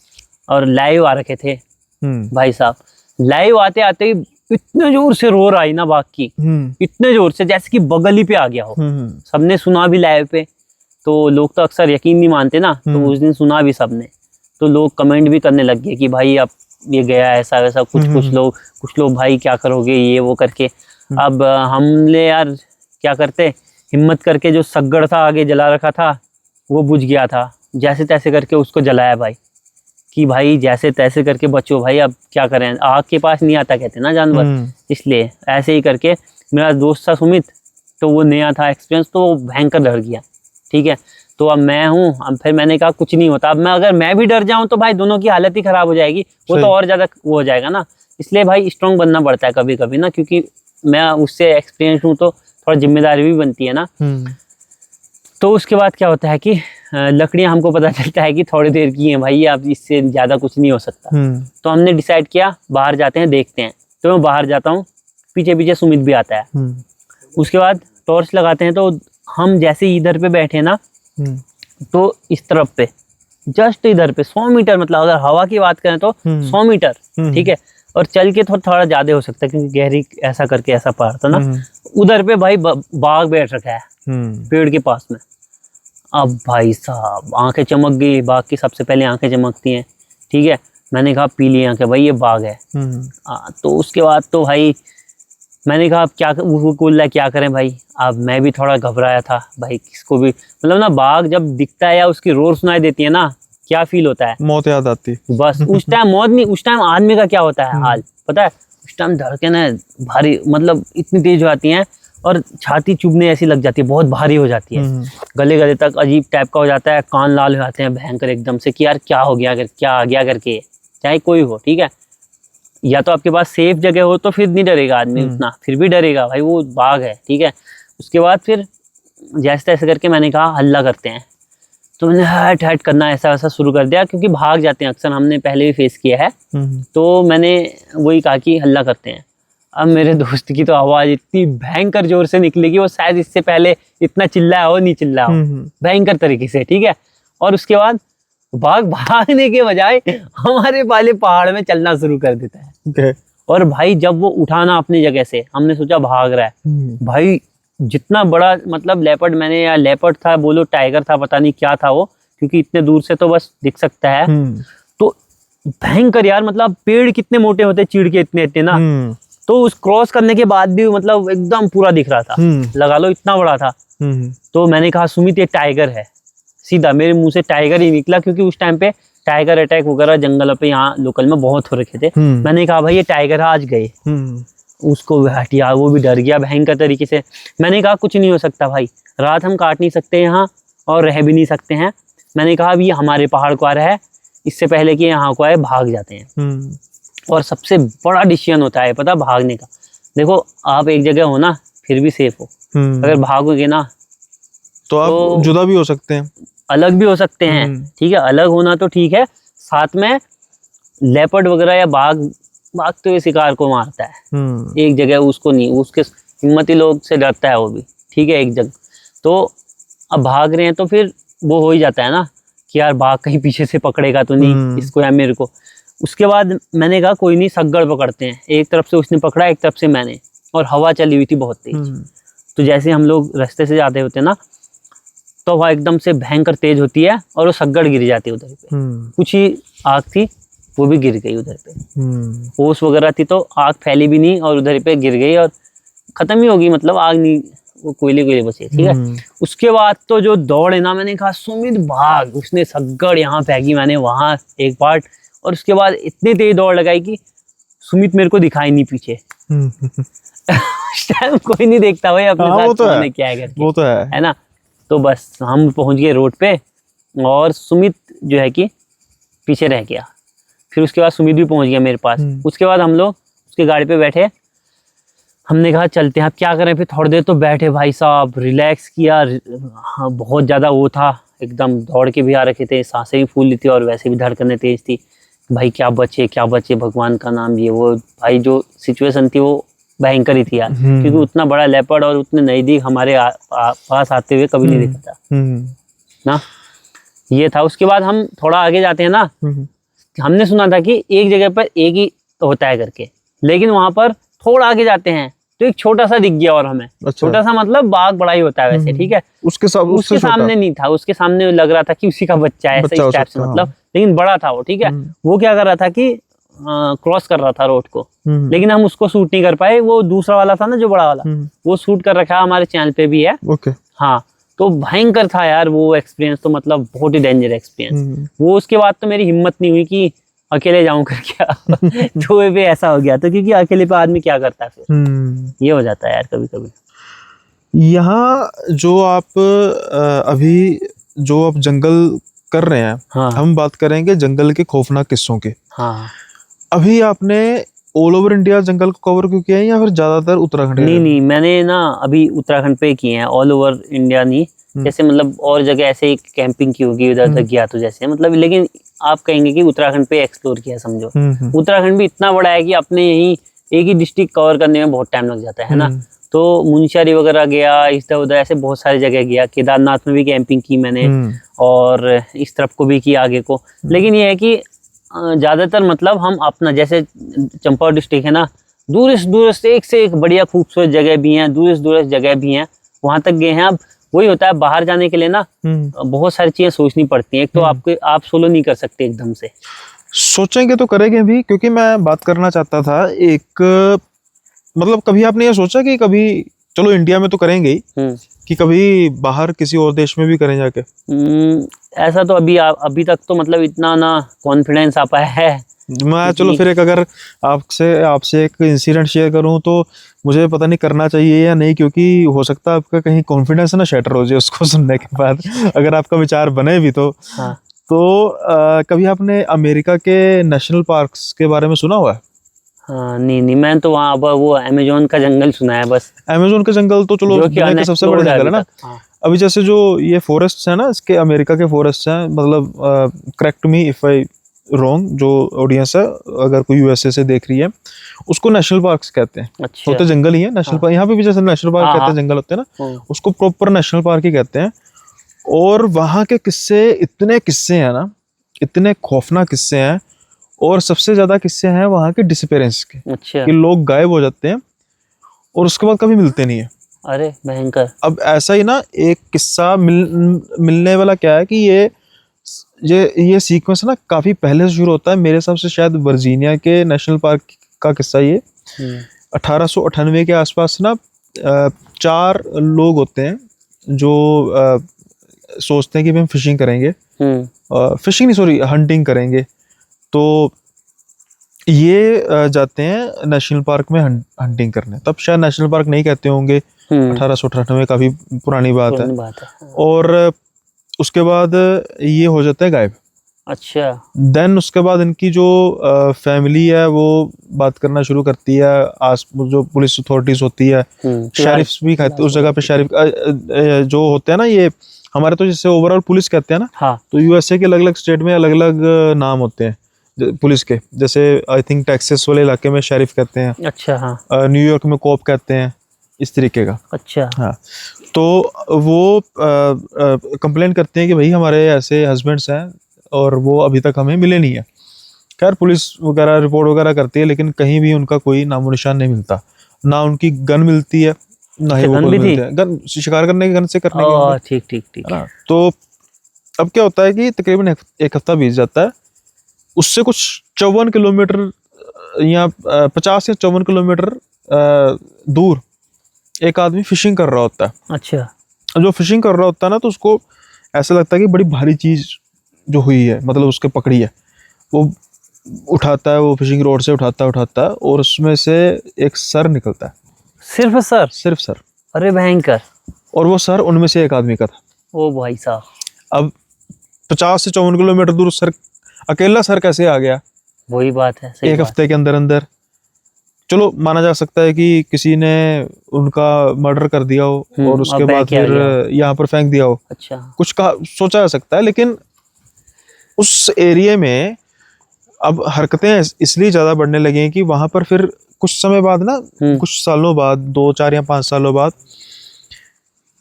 और लाइव आ रखे थे भाई साहब। लाइव आते आते ही इतने जोर से रोर आई ना बाघ की, इतने जोर से जैसे कि बगल ही पे आ गया हो। सबने सुना भी लाइव पे, तो लोग तो अक्सर यकीन नहीं मानते ना, तो उस दिन सुना भी सबने। तो लोग कमेंट भी करने लग गए कि भाई अब ये गया ऐसा वैसा, कुछ लोग भाई क्या करोगे ये वो करके। अब हमने यार क्या करते, हिम्मत करके जो सग्गड़ था आगे जला रखा था, वो बुझ गया था, जैसे तैसे करके उसको जलाया भाई, कि भाई जैसे तैसे करके बचो भाई, अब क्या करें, आग के पास नहीं आता कहते ना जानवर। इसलिए ऐसे ही करके, मेरा दोस्त था सुमित, तो वो नया था एक्सपीरियंस, तो वो भयंकर डर गया, ठीक है। तो अब मैं हूँ, अब फिर मैंने कहा कुछ नहीं होता। अब अगर मैं भी डर जाऊँ तो भाई दोनों की हालत ही खराब हो जाएगी, वो तो और ज्यादा वो हो जाएगा ना। इसलिए भाई स्ट्रॉन्ग बनना पड़ता है कभी कभी ना, क्योंकि मैं उससे एक्सपीरियंस हूँ, तो थोड़ा जिम्मेदारी भी बनती है ना। तो उसके बाद क्या होता है कि लकड़ियां हमको पता चलता है कि थोड़ी देर की हैं भाई, अब इससे ज्यादा कुछ नहीं हो सकता। तो हमने डिसाइड किया बाहर जाते हैं, देखते हैं। तो मैं बाहर जाता हूँ, पीछे पीछे सुमित भी आता है। उसके बाद टॉर्च लगाते हैं, तो हम जैसे इधर पे बैठे ना, तो इस तरफ पे जस्ट इधर पे 100 मीटर, मतलब अगर हवा की बात करें तो 100 मीटर, ठीक है। और चल के थोड़ा ज्यादा हो सकता है, क्योंकि गहरी ऐसा करके ऐसा पहाड़ था ना। उधर पे भाई बाघ बैठ रखा है पेड़ के पास में। अब भाई साहब आंखें चमक गई बाघ की, सबसे पहले आंखें चमकती हैं, ठीक है। मैंने कहा पीली आंखें भाई, ये बाघ है। तो उसके बाद तो भाई मैंने कहा अब क्या, वो बोल क्या करें भाई। अब मैं भी थोड़ा घबराया था भाई, किसको भी मतलब ना, बाघ जब दिखता है या उसकी रोर सुनाई देती है ना, क्या फील होता है, मौत याद आती। बस उस टाइम मौत नहीं, उस टाइम आदमी का क्या होता है हाल पता है। उस टाइम धड़कनें भारी, मतलब इतनी तेज हो जाती हैं, और छाती चुभने ऐसी लग जाती है, बहुत भारी हो जाती है, गले गले तक अजीब टाइप का हो जाता है, कान लाल हो जाते हैं भयंकर एकदम से, कि यार क्या हो गया, अगर क्या आ गया करके, चाहे कोई हो, ठीक है। या तो आपके पास सेफ जगह हो तो फिर नहीं डरेगा आदमी उतना, फिर भी डरेगा भाई, वो बाघ है, ठीक है। उसके बाद फिर जैसे तैसे करके मैंने कहा हल्ला करते हैं, तो मैंने हट हट करना ऐसा वैसा शुरू कर दिया, क्योंकि भाग जाते हैं अक्सर, हमने पहले भी फेस किया है। तो मैंने वही कहा कि हल्ला करते हैं। अब मेरे दोस्त की तो आवाज इतनी भयंकर जोर से निकलेगी, वो शायद इससे पहले इतना चिल्लाया हो नहीं चिल्लाया हो, भयंकर तरीके से, ठीक है। और उसके बाद बाघ भागने के बजाय हमारे वाले पहाड़ में चलना शुरू कर देता है। और भाई जब वो उठाना अपनी जगह से, हमने सोचा भाग रहा है, भाई जितना बड़ा मतलब लेपर्ड, मैंने या लेपर्ड था बोलो टाइगर था, पता नहीं क्या था वो, क्योंकि इतने दूर से तो बस दिख सकता है। तो भयंकर यार, मतलब पेड़ कितने मोटे होते चीड़ के इतने इतने ना, तो उस क्रॉस करने के बाद भी मतलब एकदम पूरा दिख रहा था, लगा लो इतना बड़ा था। तो मैंने कहा सुमित ये टाइगर है, सीधा मेरे मुंह से टाइगर ही निकला, क्योंकि उस टाइम पे टाइगर अटैक वगैरह जंगलों पे यहाँ लोकल में बहुत हो रखे थे। मैंने कहा भाई ये टाइगर आज गए, उसको हटिया, वो भी डर गया भयंकर तरीके से। मैंने कहा कुछ नहीं हो सकता भाई, रात हम काट नहीं सकते यहाँ और रह भी नहीं सकते हैं। मैंने कहा अब ये हमारे पहाड़ को आ रहा है, इससे पहले कि यहाँ को आए भाग जाते हैं। और सबसे बड़ा डिसीजन होता है पता भागने का। देखो आप एक जगह हो ना फिर भी सेफ हो, अगर भागोगे ना तो आप जुदा भी हो सकते हैं, अलग भी हो सकते हैं। ठीक है, अलग होना तो ठीक है, साथ में लेपर्ड वगैरह या बाघ तो ये शिकार को मारता है एक जगह, उसको नहीं, उसके हिम्मती लोग से डरता है वो भी। ठीक है, एक जगह तो अब भाग रहे हैं तो फिर वो हो ही जाता है ना कि यार बाघ कहीं पीछे से पकड़ेगा तो नहीं इसको या मेरे को। उसके बाद मैंने कहा कोई नहीं, सग्गड़ पकड़ते हैं। एक तरफ से उसने पकड़ा, एक तरफ से मैंने, और हवा चली हुई थी बहुत तेज। तो जैसे हम लोग रास्ते से जाते होते ना तो हवा एकदम से भयंकर तेज होती है और वो सग्गड़ गिर जाती है उधर पे। कुछ ही आग थी वो भी गिर गई उधर पे। ओस वगैरह थी तो आग फैली भी नहीं और उधर पे गिर गई और खत्म ही होगी, मतलब आग नहीं, वो कोयले बचे। ठीक है, उसके बाद तो जो दौड़ है ना, मैंने कहा सुमित भाग, उसने सग्गड़ यहाँ फेंकी, मैंने वहां एक पार्ट, और उसके बाद इतनी तेज दौड़ लगाई कि सुमित मेरे को दिखाई नहीं पीछे। उस टाइम कोई नहीं देखता भाई अपने साथ कौन है क्या है करके, वो तो है ना। तो बस हम पहुंच गए रोड पे और सुमित जो है कि पीछे रह गया। फिर उसके बाद सुमित भी पहुंच गया मेरे पास। उसके बाद हम लोग उसकी गाड़ी पे बैठे, हमने कहा चलते हैं, अब क्या करें। फिर थोड़ी देर तो बैठे भाई साहब, रिलैक्स किया। हाँ, बहुत ज़्यादा वो था, एकदम दौड़ के भी आ रखे थे, सांसें भी फूल ली थी और वैसे भी धड़कनें तेज थी। भाई क्या बचे भगवान का नाम, ये वो। भाई जो सिचुएशन थी वो भयंकर ही थी यार, क्योंकि उतना बड़ा लेपर्ड और उतने नज़दीक हमारे पास आते हुए कभी नहीं देखा था ना, ये था। उसके बाद हम थोड़ा आगे जाते हैं ना, हमने सुना था कि एक जगह पर एक ही होता है करके, लेकिन वहां पर थोड़ा आगे जाते हैं तो एक छोटा सा दिख गया और हमें। अच्छा। छोटा सा मतलब बाघ बड़ा ही होता है वैसे। ठीक है, उसके सामने नहीं था, उसके सामने लग रहा था कि उसी का बच्चा है, इस टाइप से मतलब, लेकिन बड़ा था वो। ठीक है, वो क्या कर रहा था कि क्रॉस कर रहा था रोड को, लेकिन हम उसको शूट नहीं कर पाए। वो दूसरा वाला था ना जो बड़ा वाला, वो शूट कर रखा है, हमारे चैनल पे भी है। हाँ, तो भयंकर था यार वो एक्सपीरियंस, तो मतलब बहुत ही डेंजर एक्सपीरियंस वो। उसके बाद तो मेरी हिम्मत नहीं हुई कि अकेले जाऊं करके। तो भी ऐसा हो गया, तो क्योंकि अकेले पे आदमी क्या करता है फिर, ये हो जाता है यार कभी कभी। यहाँ जो आप अभी जो आप जंगल कर रहे हैं, हाँ। हम बात करेंगे जंगल के खौफनाक किस्सों के। हाँ। अभी आपने ऑल ओवर इंडिया जंगल को कवर क्यों किया है या फिर ज्यादातर उत्तराखंड? नहीं, मैंने ना अभी उत्तराखंड पे किए हैं, ऑल ओवर इंडिया नहीं। जैसे मतलब और जगह ऐसे कैंपिंग की होगी, उधर तक गया तो जैसे मतलब, लेकिन आप कहेंगे कि उत्तराखंड पे एक्सप्लोर किया समझो। उत्तराखंड भी इतना बड़ा है कि अपने यही एक ही डिस्ट्रिक्ट कवर करने में बहुत टाइम लग जाता है ना। तो मुंशियारी वगैरह गया, इधर उधर ऐसे बहुत सारी जगह गया। केदारनाथ में भी कैंपिंग की मैंने और इस तरफ को भी किया आगे को। लेकिन ये है कि ज्यादातर मतलब हम अपना, जैसे चंपावत डिस्ट्रिक्ट है ना, दूर से एक बढ़िया खूबसूरत जगह भी हैं, दूर जगह भी हैं, वहां तक गए हैं। अब वही होता है बाहर जाने के लिए ना बहुत सारी चीजें सोचनी पड़ती हैं। एक तो आप सोलो नहीं कर सकते एकदम से। सोचेंगे तो करेंगे भी, क्योंकि मैं बात करना चाहता था एक, मतलब कभी आपने ये सोचा कि कभी चलो इंडिया में तो करेंगे ही, कि कभी बाहर किसी और देश में भी करें जाके? ऐसा तो अभी तक तो मतलब इतना ना कॉन्फिडेंस आ पाया है। मैं चलो फिर एक अगर आपसे एक इंसिडेंट शेयर करूं तो मुझे पता नहीं करना चाहिए या नहीं, क्योंकि हो सकता है आपका कहीं कॉन्फिडेंस ना शैटर हो जाए उसको सुनने के बाद, अगर आपका विचार बने भी तो। हाँ। तो कभी आपने अमेरिका के नेशनल पार्क्स के बारे में सुना हुआ है? हाँ, नहीं, मैं तो वहाँ वो अमेज़न का जंगल सुना है बस। अमेज़न का जंगल तो चलो दुनिया का सबसे बड़ा जंगल है ना। हाँ। अभी जैसे जो ये फॉरेस्ट है ना, इसके अमेरिका के फॉरेस्ट हैं, मतलब correct me if I wrong, जो ऑडियंस है अगर कोई यूएसए से देख रही है, उसको नेशनल पार्क्स कहते हैं। अच्छा। होते जंगल ही है नेशनल पार्क। यहाँ पे भी जैसे नेशनल पार्क कहते हैं, जंगल होते हैं ना, उसको प्रॉपर नेशनल पार्क ही कहते हैं। और वहाँ के इतने किस्से हैं ना, इतने खौफनाक किस्से हैं, और सबसे ज्यादा किस्से हैं वहाँ के डिसअपीयरेंस के। अच्छा। कि लोग गायब हो जाते हैं और उसके बाद कभी मिलते नहीं है। अरे भयंकर। अब ऐसा ही ना एक किस्सा मिलने वाला क्या है कि ये सीक्वेंस ना काफी पहले से शुरू होता है। मेरे हिसाब से शायद वर्जीनिया के नेशनल पार्क का किस्सा ये 1898 के आसपास ना 4 लोग होते हैं जो सोचते हैं कि हम फिशिंग करेंगे, फिशिंग नहीं सॉरी हंटिंग करेंगे, तो ये जाते हैं नेशनल पार्क में हंटिंग करने। तब शायद नेशनल पार्क नहीं कहते होंगे, 1898 काफी पुरानी बात है। और उसके बाद ये हो जाता है गायब। अच्छा। देन उसके बाद इनकी जो फैमिली है वो बात करना शुरू करती है, जो पुलिस अथॉरिटीज होती है, शेरिफ्स भी कहते उस जगह पे, शेरिफ जो होते हैं ना, ये हमारे तो जैसे ओवरऑल पुलिस कहते हैं ना, हाँ। तो यूएसए के अलग अलग स्टेट में अलग अलग नाम होते हैं पुलिस के। जैसे आई थिंक टेक्सास वाले इलाके में शेरिफ कहते हैं। अच्छा। हाँ। न्यूयॉर्क में कॉप कहते हैं, इस तरीके का। अच्छा। हाँ, तो वो कंप्लेन करते हैं कि भाई हमारे ऐसे हस्बैंड्स हैं और वो अभी तक हमें मिले नहीं है। खैर पुलिस वगैरह रिपोर्ट वगैरह करती है, लेकिन कहीं भी उनका कोई नामो निशान नहीं मिलता। ना उनकी गन मिलती है, ना ही वो कोई मिलते हैं। गन शिकार करने की, गन से करने की। ठीक ठीक ठीक। तो अब क्या होता है कि तकरीबन एक हफ्ता बीत जाता है, उससे कुछ 54 किलोमीटर या 50 या 54 किलोमीटर दूर एक आदमी फिशिंग कर रहा होता है। अच्छा। जो फिशिंग कर रहा होता है ना, तो उसको ऐसा लगता है कि बड़ी भारी चीज जो हुई है, मतलब उसके पकड़ी है, वो उठाता है, वो फिशिंग रोड से उठाता है और उसमें से एक सर निकलता है। सिर्फ सर? सिर्फ सर। अरे भयंकर। और वो सर उनमें से एक आदमी का था। ओ भाई साहब। अब 50 से 54 किलोमीटर दूर सर, अकेला सर कैसे आ गया? वही बात है। एक हफ्ते के अंदर अंदर। चलो माना जा सकता है कि किसी ने उनका मर्डर कर दिया हो और उसके बाद फिर यहाँ पर फेंक दिया हो। अच्छा। कुछ कहा सोचा जा सकता है, लेकिन उस एरिया में अब हरकतें इसलिए ज्यादा बढ़ने लगी हैं कि वहां पर फिर कुछ समय बाद ना, कुछ सालों बाद, 2, 4 या 5 सालों बाद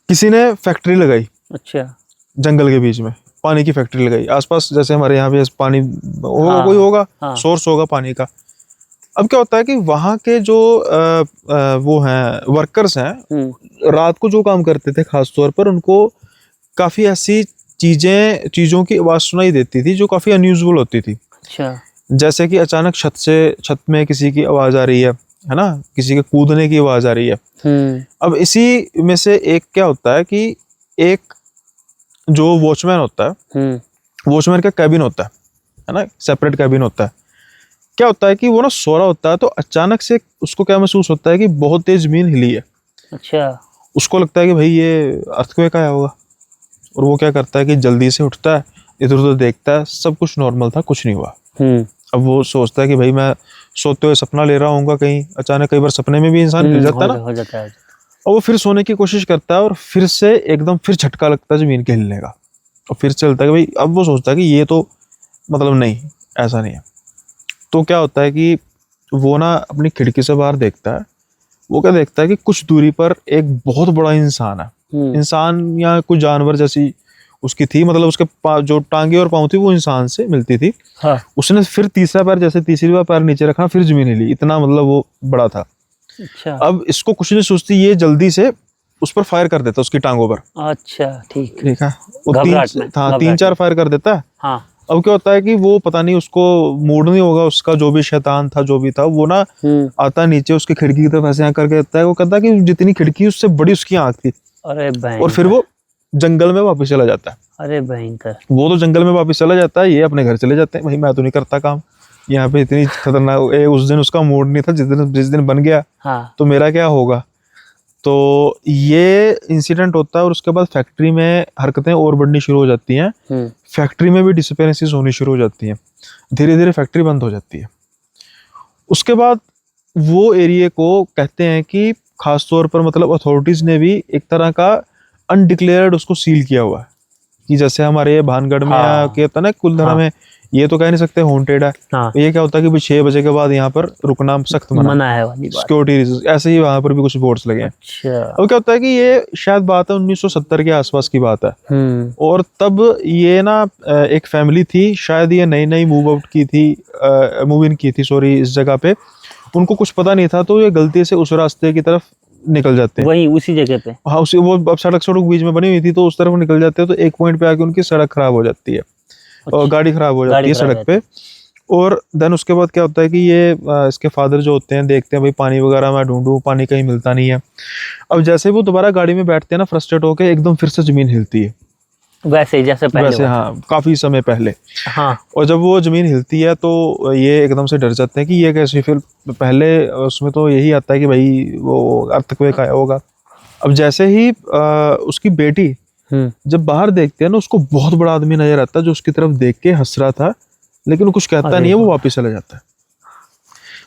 किसी ने फैक्ट्री लगाई। अच्छा। जंगल के बीच में पानी की फैक्ट्री लगाई। आसपास जैसे हमारे यहाँ पे पानी होगा, कोई होगा, सोर्स होगा पानी का। अब क्या होता है कि वहां के जो वो हैं वर्कर्स हैं, रात को जो काम करते थे खास तौर पर, उनको काफी ऐसी चीजों की आवाज सुनाई देती थी जो काफी अनयूजुअल होती थी। अच्छा। जैसे कि अचानक छत में किसी की आवाज आ रही है ना, किसी के कूदने की आवाज आ रही है। अब इसी में से एक क्या होता है कि एक जो वॉचमैन होता है, वॉचमैन का कैबिन होता है ना, सेपरेट कैबिन होता है। क्या होता है कि वो ना सो रहा होता है, तो अचानक से उसको क्या महसूस होता है कि बहुत तेज जमीन हिली है। अच्छा। उसको लगता है कि भाई ये अर्थक्वेक आया होगा, और वो क्या करता है कि जल्दी से उठता है, इधर उधर देखता है, सब कुछ नॉर्मल था, कुछ नहीं हुआ। अब वो सोचता है कि भाई मैं सोते हुए सपना ले रहा हूँ कहीं, अचानक कई बार सपने में भी इंसान गिर जाता है ना, हो जाता है। और वो फिर सोने की कोशिश करता है और फिर से एकदम फिर झटका लगता है जमीन के हिलने का, और फिर चलता है कि भाई, अब वो सोचता है कि ये तो मतलब नहीं, ऐसा नहीं है। तो क्या होता है कि वो ना अपनी खिड़की से बाहर देखता है। वो क्या देखता है कि कुछ दूरी पर एक बहुत बड़ा इंसान है, इंसान या कोई जानवर जैसी उसकी थी, मतलब उसके जो टांगे और पाँव थी वो इंसान से मिलती थी। हाँ। उसने फिर तीसरा पैर, जैसे तीसरी बार पैर नीचे रखा, फिर जमीन हिली, इतना मतलब वो बड़ा था। अच्छा। अब इसको कुछ नहीं सोचती, ये जल्दी से उस पर फायर कर देता, उसकी टांगों पर। अच्छा, ठीक है। वो 3-4 फायर कर देता है। हाँ। अब क्या होता है कि वो पता नहीं, उसको मूड नहीं होगा, उसका जो भी शैतान था, जो भी था, वो ना आता नीचे उसकी खिड़की की तरफ ऐसे आंख करके देता है। वो कहता है कि जितनी खिड़की उससे बड़ी उसकी आंख थी। अरे और फिर वो जंगल में वापस चला जाता है। अरे भयंकर। वो तो जंगल में वापस चला जाता है, ये अपने घर चले जाते हैं। भाई मैं तो नहीं करता काम यहाँ पे, इतनी खतरनाक। उस दिन उसका मूड नहीं था, जिस दिन बन गया। हाँ। तो मेरा क्या होगा। तो ये इंसिडेंट होता है, और उसके बाद फैक्ट्री में हरकतें और बढ़नी शुरू हो जाती हैं। फैक्ट्री में भी डिसअपीयरेंसेस होनी शुरू हो जाती हैं, धीरे धीरे फैक्ट्री बंद हो जाती है। उसके बाद वो एरिया को कहते हैं कि खास तौर पर मतलब अथॉरिटीज ने भी एक तरह का अनडिक्लेयर्ड उसको सील किया हुआ है, कि जैसे हमारे भानगढ़ में या कहता ना कुलधरा में, ये तो कह नहीं सकते हॉन्टेड है। हाँ। ये क्या होता है कि 6 बजे के बाद यहाँ पर रुकना सख्त मना है, सिक्योरिटी रीजन। ऐसे ही वहां पर भी कुछ बोर्ड्स लगे हैं। अच्छा। अब क्या होता है कि ये शायद बात है 1970 के आसपास की बात है, और तब ये ना एक फैमिली थी, शायद ये नई नई मूव इन की थी सॉरी, इस जगह पे। उनको कुछ पता नहीं था, तो ये गलती से उस रास्ते की तरफ निकल जाते हैं, वही उसी जगह पे। हाँ, उसी वो अब सड़क बीच में बनी हुई थी, तो उस तरफ निकल जाते हैं। तो एक पॉइंट पे आके उनकी सड़क खराब हो जाती है। अच्छा। और गाड़ी खराब हो जाती है सड़क पे। और देन उसके बाद क्या होता है कि ये इसके फादर जो होते हैं, देखते हैं भाई पानी वगैरह मैं ढूंढूं, पानी कहीं मिलता नहीं है। अब जैसे वो दोबारा गाड़ी में बैठते हैं ना, फ्रस्ट्रेट होकर, एकदम फिर से जमीन हिलती है। वैसे जैसे पहले वैसे, हुआ। हाँ, काफी समय पहले। हाँ और जब वो जमीन हिलती है तो ये एकदम से डर जाते हैं कि ये कैसे, फिर पहले उसमें तो यही आता है कि भाई वो अर्थक्वेक आया होगा। अब जैसे ही उसकी बेटी जब बाहर देखते हैं ना, उसको बहुत बड़ा आदमी नजर आता है जो उसकी तरफ देख के हंस रहा था, लेकिन वो कुछ कहता अरे नहीं है, वो वापस चला जाता है।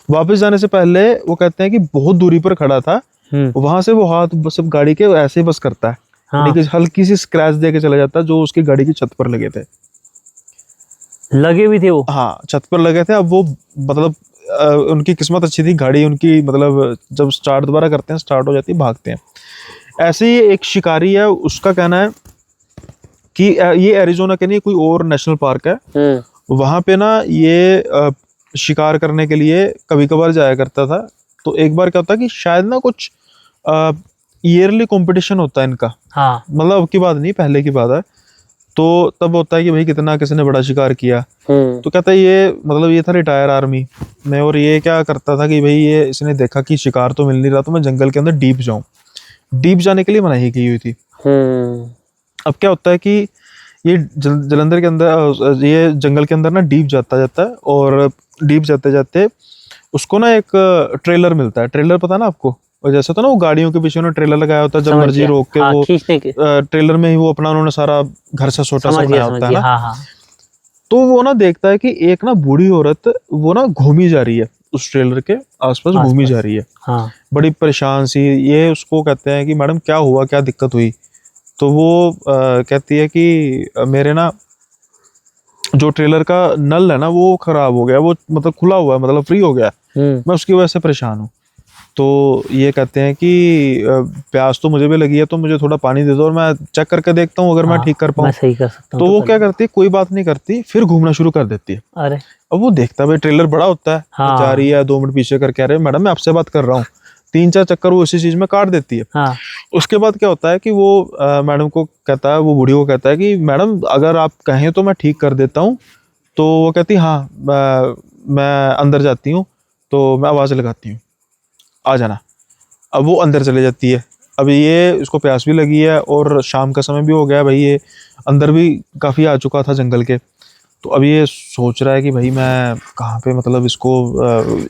वापस जाने से पहले वो कहते हैं कि बहुत दूरी पर खड़ा था, वहां से वो हाथ बस अब गाड़ी के ऐसे ही बस करता है, हाँ। यानी कि हल्की सी स्क्रैच दे के चला जाता है जो उसकी गाड़ी की छत पर लगे थे। लगे भी थे वो? हाँ, छत पर लगे थे। अब वो मतलब उनकी किस्मत अच्छी थी, गाड़ी उनकी मतलब जब स्टार्ट दोबारा करते हैं, स्टार्ट हो जाती है, भागते हैं। ऐसे ही एक शिकारी है, उसका कहना है कि ये एरिजोना के नहीं, कोई और नेशनल पार्क है, वहां पे ना ये शिकार करने के लिए कभी कभार जाया करता था। तो एक बार क्या होता है कि शायद ना कुछ ईयरली कंपटीशन होता है इनका, हाँ। मतलब अब की बात नहीं, पहले की बात है। तो तब होता है कि भाई कितना किसने बड़ा शिकार किया। तो कहता है ये मतलब ये था रिटायर आर्मी में, और ये क्या करता था कि भाई ये इसने देखा कि शिकार तो मिल नहीं रहा, तो मैं जंगल के अंदर डीप जाऊं। डीप जाने के लिए मनाही की हुई थी। अब क्या होता है कि ये जलंधर के अंदर, ये जंगल के अंदर ना डीप जाता जाता है, और डीप जाते जाते उसको ना एक ट्रेलर मिलता है। ट्रेलर पता ना आपको, और जैसे होता है ना वो गाड़ियों के पीछे उन्होंने ट्रेलर लगाया होता है, जब मर्जी रोक के वो ट्रेलर में ही वो अपना उन्होंने सारा घर से छोटा सा बनाया होता है ना। हाँ। तो वो ना देखता है कि एक ना बूढ़ी औरत वो ना घूमी जा रही है, उस ट्रेलर के आसपास घूमी जा रही है। हाँ। बड़ी परेशान सी। ये उसको कहते हैं कि मैडम क्या हुआ, क्या दिक्कत हुई? तो वो कहती है कि मेरे ना जो ट्रेलर का नल है ना वो खराब हो गया, वो मतलब खुला हुआ है, मतलब फ्री हो गया, मैं उसकी वजह से परेशान हूँ। तो ये कहते हैं कि प्यास तो मुझे भी लगी है, तो मुझे थोड़ा पानी दे दो और मैं चेक करके देखता हूँ अगर मैं ठीक कर पाऊँ। सही कर सकता हूँ। तो वो क्या करती है, कोई बात नहीं करती, फिर घूमना शुरू कर देती है। अरे अब वो देखता है भाई ट्रेलर बड़ा होता है, हाँ। जा रही है 2 मिनट पीछे करके, अरे मैडम मैं आपसे बात कर रहा हूँ, 3-4 चक्कर वो इसी चीज में काट देती है। हाँ। उसके बाद क्या होता है कि वो मैडम को कहता है, वो बूढ़ी को कहता है कि मैडम अगर आप कहें तो मैं ठीक कर देता हूँ। तो वो कहती हाँ, मैं अंदर जाती हूँ, तो मैं आवाज़ लगाती हूँ, आ जाना। अब वो अंदर चले जाती है। अब ये इसको प्यास भी लगी है और शाम का समय भी हो गया है भाई, ये अंदर भी काफ़ी आ चुका था जंगल के। तो अब ये सोच रहा है कि भाई मैं कहाँ पे, मतलब इसको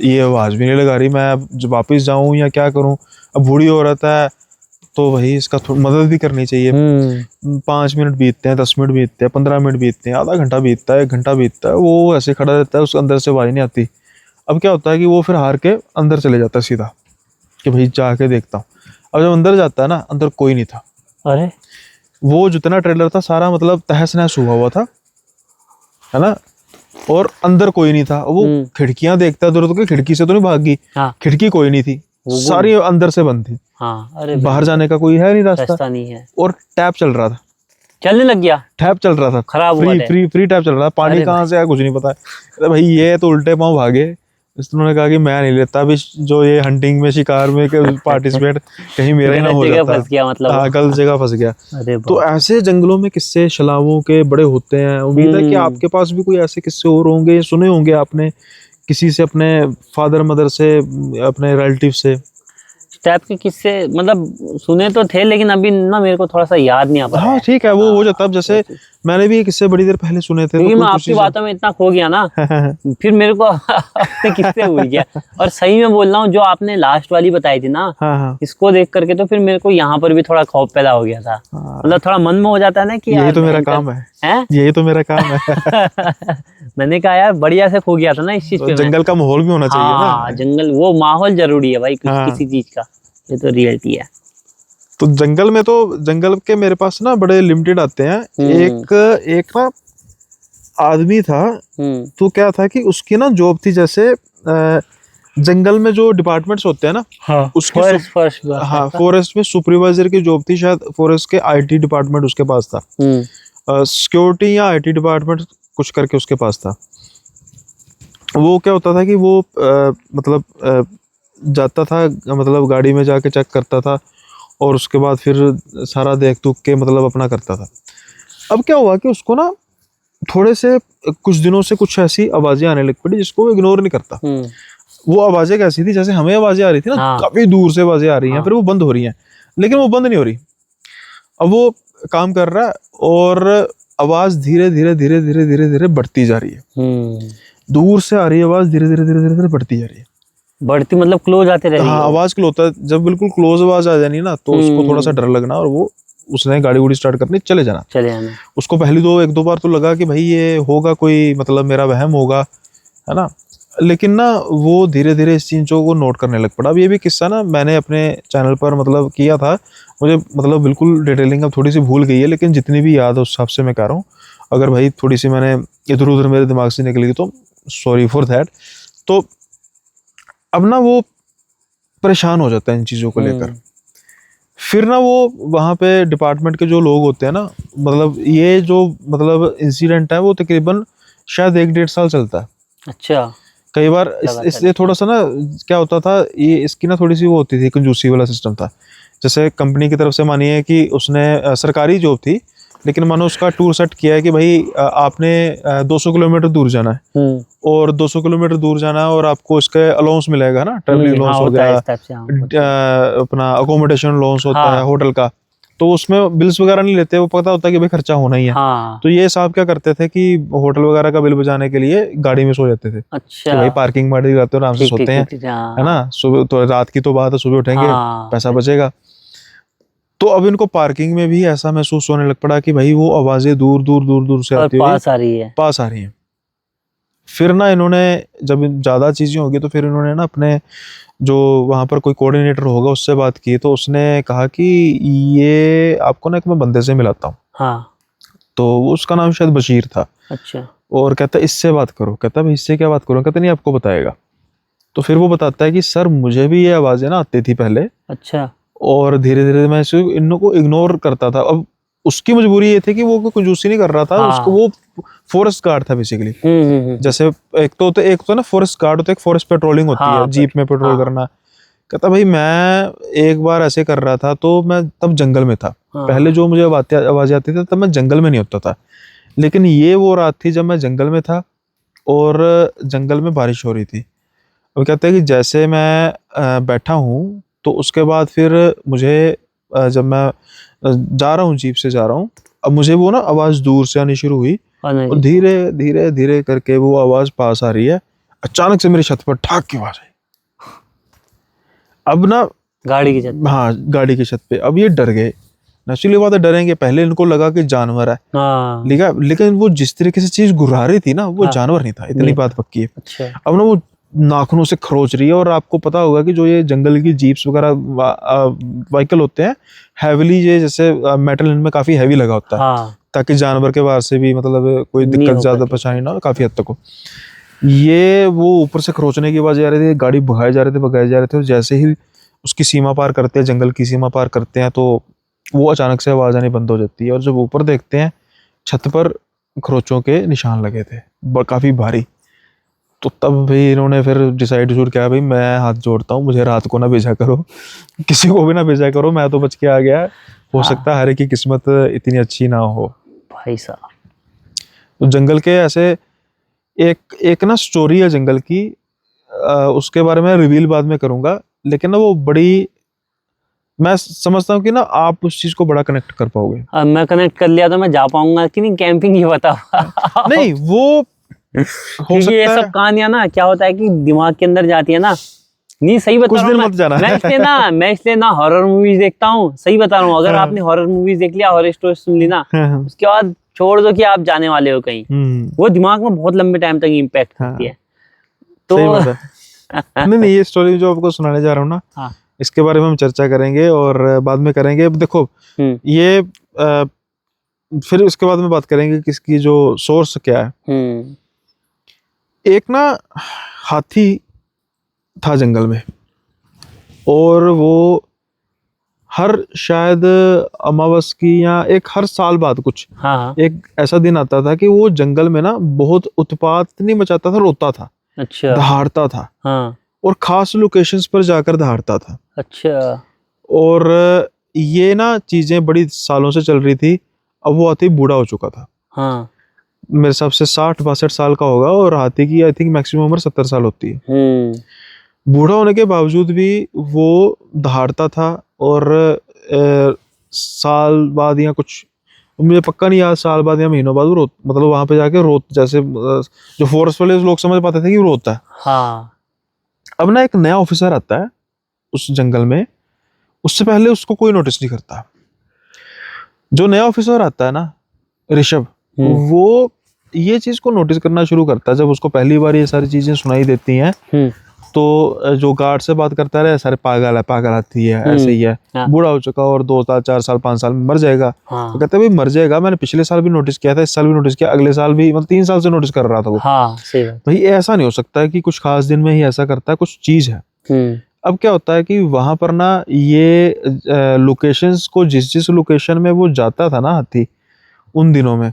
ये आवाज़ भी नहीं लगा रही, मैं जब वापस जाऊँ या क्या करूँ? अब बूढ़ी औरत है तो भाई इसका मदद भी करनी चाहिए। 5 मिनट बीतते हैं, 10 मिनट बीतते हैं, 15 मिनट बीतते हैं, आधा घंटा बीतता है, 1 घंटा बीतता है, वो ऐसे खड़ा रहता है, उसके अंदर से आवाज़ नहीं आती। अब क्या होता है कि वो फिर हार के अंदर चले जाता है सीधा, कि भाई जाके देखता हूँ। अब जब अंदर जाता है ना, अंदर कोई नहीं था। अरे वो जितना ट्रेलर था सारा मतलब तहस नहस हुआ था, है ना, और अंदर कोई नहीं था। वो खिड़कियां देखता है, तो खिड़की से तो नहीं भाग गई, खिड़की कोई नहीं थी, सारी अंदर से बंद थी। अरे बाहर जाने का कोई है नहीं रास्ता नहीं है। और टैप चल रहा था, चलने लग गया, टैप चल रहा था, खराब फ्री टैप चल रहा था। पानी कहाँ से आया कुछ नहीं पता। अरे भाई ये तो उल्टे पांव भागे। उन्होंने कहा कि मैं नहीं लेता अभी जो ये हंटिंग में, शिकार में पार्टिसिपेट, कहीं मेरा ही ना हो जाता। फंस गया मतलब। हाँ, गलत जगह फंस गया। तो ऐसे जंगलों में किस्से छलावों के बड़े होते हैं। उम्मीद है कि आपके पास भी कोई ऐसे किस्से और होंगे, सुने होंगे आपने किसी से, अपने फादर मदर से, अपने रिलेटिव से। टाइप के किस्से मतलब सुने तो थे, लेकिन अभी ना मेरे को थोड़ा सा याद नहीं आ पा रहा। हाँ ठीक है, वो हो जाता है। अब जैसे मैंने भी किस्से बड़ी देर पहले सुने थे, क्योंकि मैं आपकी बातों में इतना खो गया ना फिर मेरे को अपने किस्से भूल गया। और सही में बोल रहा हूँ, जो आपने लास्ट वाली बताई थी ना, इसको देख करके तो फिर मेरे को यहाँ पर भी थोड़ा खौफ पैदा हो गया था। मतलब थोड़ा मन में हो जाता है ना कि यही तो मेरा काम है, यही तो मेरा काम है। मैंने कहा यार बढ़िया से खो गया था ना इस चीज पे। जंगल का माहौल भी होना चाहिए ना। जंगल, वो माहौल जरूरी है भाई किसी चीज का, ये तो रियलिटी है। तो जंगल में तो, जंगल के मेरे पास ना बड़े लिमिटेड आते हैं। एक ना आदमी था, तो क्या था कि उसकी ना जॉब थी, जैसे जंगल में जो डिपार्टमेंट्स होते हैं ना, उसकी फॉरेस्ट में सुपरवाइजर की जॉब थी, शायद फॉरेस्ट के आईटी डिपार्टमेंट उसके पास था, सिक्योरिटी या आईटी डिपार्टमेंट कुछ करके उसके पास था। वो क्या होता था कि वो मतलब जाता था, मतलब गाड़ी में जाके चेक करता था, और उसके बाद फिर सारा देख दुख के मतलब अपना करता था। अब क्या हुआ कि उसको ना थोड़े से कुछ दिनों से कुछ ऐसी आवाजें आने लग पड़ी जिसको वो इग्नोर नहीं करता। वो आवाजें कैसी थी, जैसे हमें आवाजें आ रही थी ना, काफी दूर से आवाजें आ रही हैं, फिर वो बंद हो रही हैं, लेकिन वो बंद नहीं हो रही। अब वो काम कर रहा है और आवाज धीरे धीरे धीरे धीरे धीरे धीरे बढ़ती जा रही है। दूर से आ रही है आवाज, धीरे धीरे धीरे धीरे धीरे बढ़ती जा रही है। बढ़ती मतलब क्लोज आते रह रही है? हाँ, आवाज क्लोज होता है। जब बिल्कुल क्लोज आवाज आ जानी ना, तो उसको थोड़ा सा डर लगना, और वो उसने गाड़ी उड़ी स्टार्ट करनी, चले जाना। उसको पहली एक दो बार तो लगा कि भाई ये होगा कोई, मतलब मेरा वहम होगा, है ना। लेकिन ना वो धीरे धीरे इस चीज़ों को नोट करने लग पड़ा। अब ये भी किस्सा ना मैंने अपने चैनल पर मतलब किया था, मुझे मतलब बिल्कुल डिटेलिंग अब थोड़ी सी भूल गई है, लेकिन जितनी भी याद है उस हिसाब से मैं कह रहा हूँ। अगर भाई थोड़ी सी मैंने इधर उधर मेरे दिमाग से निकली तो सॉरी फॉर दैट। तो अब ना वो परेशान हो जाता है इन चीज़ों को लेकर। फिर ना वो वहाँ पे डिपार्टमेंट के जो लोग होते हैं ना, मतलब ये जो मतलब इंसिडेंट है वो तकरीबन शायद 1-1.5 साल चलता है। अच्छा। कई बार इसलिए थोड़ा सा ना क्या होता था, ये इसकी ना थोड़ी सी वो होती थी, कंजूसी वाला सिस्टम था। जैसे कंपनी की तरफ से मानिए कि उसने सरकारी जॉब थी, लेकिन मानो उसका टूर सेट किया है कि भाई आपने 200 किलोमीटर दूर जाना है, और 200 किलोमीटर दूर जाना है, और आपको इसके अलाउंस मिलेगा ना, ट्रैवलिंग अलाउंस हो गया, अपना अकोमोडेशन अलाउंस होता है होटल का। तो उसमें बिल्स वगैरह नहीं लेते, वो पता होता है कि भाई खर्चा होना ही है। तो ये साहब क्या करते थे कि होटल वगैरह का बिल बचाने के लिए गाड़ी में सो जाते थे। अच्छा। कि भाई पार्किंग में जाते हो, आराम से सोते हैं, है ना। सुबह तो रात की तो बात है, सुबह उठेंगे, पैसा बचेगा। तो अब इनको पार्किंग में भी ऐसा महसूस होने लग पड़ा कि भाई वो आवाजें दूर दूर दूर दूर से आती पास आ रही है, पास आ रही हैं। फिर ना इन्होंने जब ज्यादा चीजें होगी तो फिर इन्होंने ना अपने जो वहां पर कोई कोऑर्डिनेटर होगा उससे बात की, तो उसने कहा कि ये आपको ना एक मैं बंदे से मिलाता हूँ। हाँ। तो उसका नाम शायद बशीर था। अच्छा। और कहता इससे बात करो। कहता भाई इससे क्या बात करो? कहता नहीं आपको बताएगा। तो फिर वो बताता है कि सर मुझे भी ये आवाजें ना आती थी पहले। अच्छा। और धीरे धीरे मैं इन को इग्नोर करता था। अब उसकी मजबूरी ये थी कि वो कोई कंजूसी नहीं कर रहा था। उसको वो फॉरेस्ट गार्ड था बेसिकली। जैसे एक तो ना फॉरेस्ट गार्ड होता है, एक फॉरेस्ट पेट्रोलिंग होती है, जीप में पेट्रोल करना। कहता भाई मैं एक बार ऐसे कर रहा था, तो मैं तब जंगल में था। पहले जो मुझे आवाजें आती थी तब मैं जंगल में नहीं होता था, लेकिन ये वो रात थी जब मैं जंगल में था और जंगल में बारिश हो रही थी। वो कहते हैं कि जैसे मैं बैठा हूँ, तो उसके बाद फिर मुझे जब मैं जा रहा हूँ, जीप से जा रहा हूँ, अब मुझे वो ना आवाज दूर से आनी शुरू हुई, और धीरे धीरे धीरे करके वो आवाज पास आ रही है। अचानक से मेरी छत पर ठाक की आवाज आई। अब ना गाड़ी की छत पे, हाँ गाड़ी की छत पे। अब ये डर गए, नेचुरली बात है, डरेंगे। पहले इनको लगा कि जानवर है, लेकिन वो जिस तरीके से चीज घुरा रही थी ना, वो जानवर नहीं था, इतनी बात पक्की है। अच्छा। अब ना वो नाखूनों से खरोच रही है, और आपको पता होगा कि जो ये जंगल की जीप्स वगैरह व्हीकल होते हैं हैवीली, ये जैसे मेटल इनमें काफी हैवी लगा होता है, ताकि जानवर के बाहर से भी मतलब कोई दिक्कत ज्यादा परेशानी ना हो, काफी हद तक हो। ये वो ऊपर से खरोचने की आवाज आ रही थी, गाड़ी भगाए जा रहे थे, और जैसे ही उसकी सीमा पार करते हैं, जंगल की सीमा पार करते हैं, तो वो अचानक से आवाज आनी बंद हो जाती है। और जब ऊपर देखते हैं, छत पर खरोचों के निशान लगे थे, काफी भारी। तो तब भी इन्होंने फिर डिसाइड किया, भाई मैं हाथ जोड़ता हूँ, मुझे रात को ना भेजा करो, किसी को भी ना भेजा करो, मैं तो बच के आ गया। हो सकता है हर एक की किस्मत इतनी अच्छी ना हो भाई साहब। तो जंगल के ऐसे एक ना स्टोरी है जंगल की, उसके बारे में रिवील बाद में करूंगा, लेकिन ना वो बड़ी, मैं समझता हूँ कि ना आप उस चीज को बड़ा कनेक्ट कर पाओगे। अब मैं कनेक्ट कर लिया तो मैं जा पाऊंगा कि नहीं, कैंपिंग ही बताओ। नहीं वो क्योंकि ये सब कहानियां ना क्या होता है कि दिमाग के अंदर जाती है ना। नहीं सही बता रहा हूँ मैं इसलिए ना हॉरर मूवीज देखता हूँ। सही बता रहा हूँ, अगर आपने हॉरर मूवीज देख लिया, हॉरर स्टोरी सुन ली ना, उसके बाद छोड़ दो कि आप जाने वाले हो कहीं, वो दिमाग में बहुत लंबे टाइम तक इम्पैक्ट करती है। तो नहीं ये स्टोरी जो आपको सुनाने जा रहा हूँ ना, इसके बारे में हम चर्चा करेंगे और बाद में करेंगे। देखो ये फिर उसके बाद में बात करेंगे कि इसकी जो सोर्स क्या है। एक ना हाथी था जंगल में, और वो हर शायद अमावस की या एक हर साल बाद कुछ एक ऐसा दिन आता था कि वो जंगल में ना बहुत उत्पात नहीं मचाता था, रोता था। अच्छा। दहाड़ता था। और खास लोकेशंस पर जाकर दहाड़ता था। अच्छा। और ये ना चीजें बड़ी सालों से चल रही थी। अब वो हाथी बूढ़ा हो चुका था। मेरे हिसाब से 60-62 साल का होगा, और हाथी की आई थिंक मैक्सिमम उम्र 70 साल होती है। बूढ़ा होने के बावजूद भी वो दहाड़ता था, और साल बाद या कुछ मुझे पक्का नहीं याद, साल बाद या महीनों बाद वो मतलब वहां पे जाके रोत, जैसे जो फॉरेस्ट वाले लोग समझ पाते थे कि वो रोता है। हाँ। अब ना एक नया ऑफिसर आता है उस जंगल में, उससे पहले उसको कोई नोटिस नहीं करता। जो नया ऑफिसर आता है ना, ऋषभ, वो ये चीज को नोटिस करना शुरू करता है। जब उसको पहली बार ये सारी चीजें सुनाई देती हैं, तो जो गार्ड से बात करता है, सारे पागल है, पागल आती है, ऐसे ही है, बूढ़ा हो चुका और 2 साल 4 साल 5 साल में मर जाएगा। तो कहते हैं भाई मर जाएगा, मैंने पिछले साल भी नोटिस किया था, इस साल भी नोटिस किया, अगले साल भी, मतलब 3 साल से नोटिस कर रहा था वो। सही बात। भाई ऐसा नहीं हो सकता है कि कुछ खास दिन में ही ऐसा करता है, कुछ चीज है। अब क्या होता है कि वहां पर ना ये लोकेशंस को, जिस लोकेशन में वो जाता था ना हाथी उन दिनों में,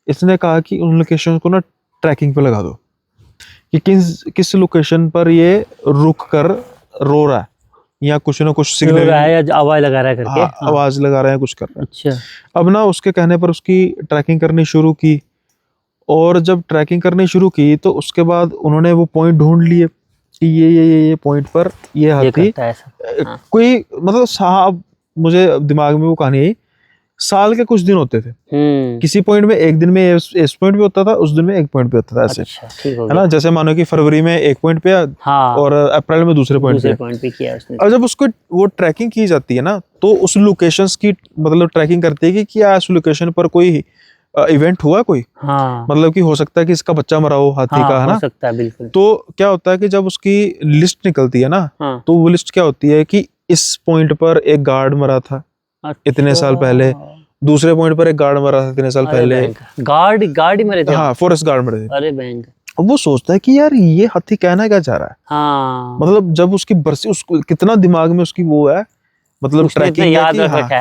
इसने कहा कि उन लोकेशन को ना ट्रैकिंग पे लगा दो कि किस लोकेशन पर ये रुक कर रो रहा है या कुछ ना कुछ सिग्नल आवाज लगा रहा है करके। आवाज लगा रहा है, कुछ कर रहा है। अच्छा। अब ना उसके कहने पर उसकी ट्रैकिंग करनी शुरू की, और जब ट्रैकिंग करनी शुरू की तो उसके बाद उन्होंने वो पॉइंट ढूंढ लिए कि ये पॉइंट पर ये हाथी कोई, मतलब साहब मुझे दिमाग में वो कहानी आई, साल के कुछ दिन होते थे, किसी पॉइंट में एक दिन में इस पॉइंट पे होता था, उस दिन में एक पॉइंट पे होता था, ऐसे। अच्छा, है ना, जैसे मानो कि फरवरी में एक पॉइंट पे और अप्रैल में दूसरे पॉइंट पे किया उसने। और जब उसको वो ट्रैकिंग की जाती है ना, तो उस लोकेशंस की मतलब ट्रैकिंग करती है कि क्या इस लोकेशन पर कोई इवेंट हुआ कोई, मतलब कि हो सकता है कि इसका बच्चा मरा हो हाथी का, है ना, हो सकता है बिल्कुल। तो क्या होता है कि जब उसकी लिस्ट निकलती है ना, तो वो लिस्ट क्या होती है कि इस पॉइंट पर एक गार्ड मरा था इतने साल पहले, दूसरे पॉइंट पर एक गार्ड मरा था इतने साल पहले, गार्ड ही मरे थे। हाँ, फॉरेस्ट गार्ड मरे थे। अरे बैंक। वो सोचता है कि यार ये हाथी कहना क्या चाह रहा है। मतलब जब उसकी बरसी, उसको कितना दिमाग में उसकी वो है, मतलब ट्रैकिंग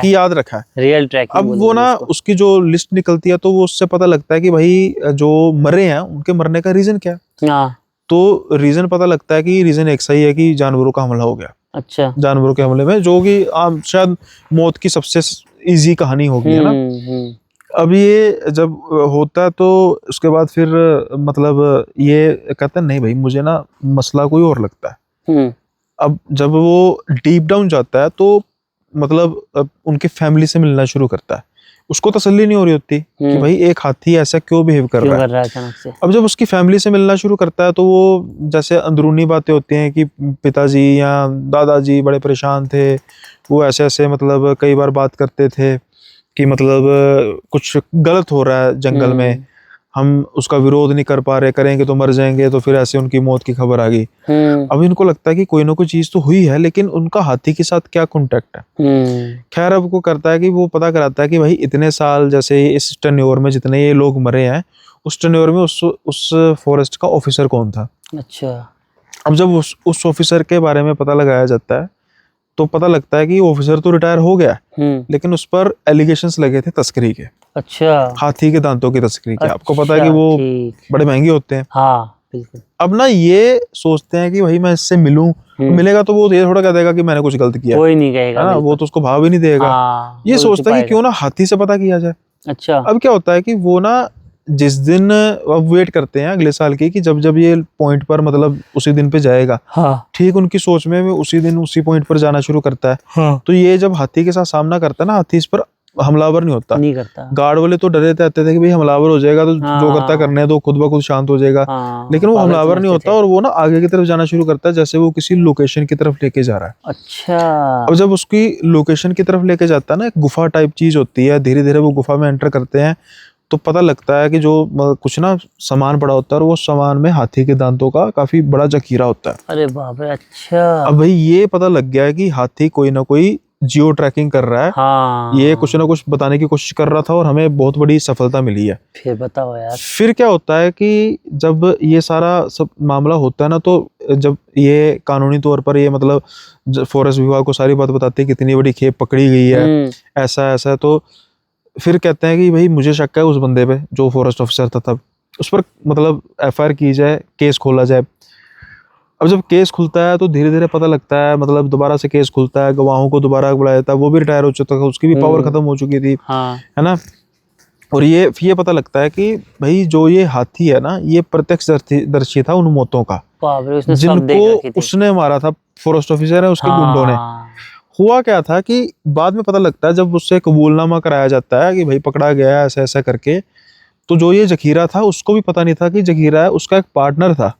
याद रखा है रियल ट्रैकिंग। अब वो ना उसकी जो लिस्ट निकलती है, तो वो उससे पता लगता है कि भाई जो मरे हैं उनके मरने का रीजन क्या है। तो रीजन पता लगता है कि रीजन एक सही है कि जानवरों का हमला हो गया। अच्छा। जानवरों के हमले में, जो कि शायद मौत की सबसे इजी कहानी होगी, है ना। अब ये जब होता है तो उसके बाद फिर मतलब ये कहता है नहीं भाई मुझे ना मसला कोई और लगता है। अब जब वो डीप डाउन जाता है तो मतलब उनकी फैमिली से मिलना शुरू करता है। उसको तसल्ली नहीं हो रही होती कि भाई एक हाथी ऐसा क्यों बिहेव कर रहा है अचानक से। अब जब उसकी फैमिली से मिलना शुरू करता है तो वो जैसे अंदरूनी बातें होती हैं कि पिताजी या दादाजी बड़े परेशान थे, वो ऐसे ऐसे मतलब कई बार बात करते थे कि मतलब कुछ गलत हो रहा है जंगल में, हम उसका विरोध नहीं कर पा रहे, करेंगे तो मर जाएंगे, तो फिर ऐसे उनकी मौत की खबर आ गई। अब इनको लगता है कि कोई ना कोई चीज तो हुई है, लेकिन उनका हाथी के साथ क्या कॉन्टेक्ट है। खैर अब को करता है कि वो पता कराता है कि भाई इतने साल जैसे इस टेन्योर में जितने ये लोग मरे हैं, उस टेन्योर में उस फॉरेस्ट का ऑफिसर कौन था। अच्छा। अब जब उस ऑफिसर के बारे में पता लगाया जाता है तो पता लगता है कि ऑफिसर तो रिटायर हो गया, लेकिन उस पर एलिगेशंस लगे थे तस्करी के। अच्छा। हाथी के दांतों की तस्करी के। आपको पता है कि वो बड़े महंगे होते हैं। हाँ बिल्कुल। अब ना ये सोचते हैं कि भाई मैं इससे मिलूं, मिलेगा तो वो ये थोड़ा कह देगा कि मैंने कुछ गलत किया, कोई नहीं कहेगा ना, वो तो उसको भाव ही नहीं देगा। ये सोचता है कि क्यों ना हाथी से पता किया जाए। अच्छा। अब क्या होता है कि वो ना जिस दिन अब वेट करते हैं अगले साल की कि जब ये पॉइंट पर मतलब उसी दिन पे जाएगा। ठीक उनकी सोच में उसी दिन उसी पॉइंट पर जाना शुरू करता है। तो ये जब हाथी के साथ सामना करता है ना, हाथी इस पर हमलावर नहीं होता, नहीं करता। गार्ड वाले तो डरे रहते थे कि भाई हमलावर हो जाएगा तो जो करता करने है तो खुद ब खुद शांत हो जाएगा। लेकिन वो हमलावर नहीं होता और वो ना आगे की तरफ जाना शुरू करता है, जैसे वो किसी लोकेशन की तरफ लेके जा रहा है। अच्छा। अब जब उसकी लोकेशन की तरफ लेके जाता है ना, एक गुफा टाइप चीज होती है, धीरे धीरे वो गुफा में एंटर करते हैं तो पता लगता है कि जो कुछ ना सामान पड़ा होता है और वो सामान में हाथी के दांतों का काफी बड़ा जखीरा होता है। अरे बाप रे। अच्छा। अब भाई ये पता लग गया है कि हाथी कोई ना कोई जियो ट्रैकिंग कर रहा है। ये कुछ ना कुछ बताने की कोशिश कर रहा था और हमें बहुत बड़ी सफलता मिली है। फिर बताओ यार। फिर क्या होता है कि जब ये सारा सब मामला होता है ना, तो जब ये कानूनी तौर पर ये मतलब फॉरेस्ट विभाग को सारी बात बताते हैं कितनी बड़ी खेप पकड़ी गई है, ऐसा ऐसा, तो फिर कहते हैं कि भाई मुझे शक है उस बंदे पे जो फॉरेस्ट ऑफिसर था, तब उस पर मतलब एफआईआर की जाए, केस खोला जाए। अब जब केस खुलता है तो धीरे धीरे पता लगता है, मतलब दोबारा से केस खुलता है, गवाहों को दोबारा बुलाया जाता है, वो भी रिटायर हो चुका था, उसकी भी पावर खत्म हो चुकी थी, है ना। और ये पता लगता है कि भाई जो ये हाथी है ना, ये प्रत्यक्षदर्शी था उन मौतों का जिनको उसने मारा था, फॉरेस्ट ऑफिसर है उसके गुंडों ने। हुआ क्या था कि बाद में पता लगता है जब उससे कबूलनामा कराया जाता है कि भाई पकड़ा गया है ऐसा ऐसा करके, तो जो ये जखीरा था उसको भी पता नहीं था कि जखीरा है, उसका एक पार्टनर था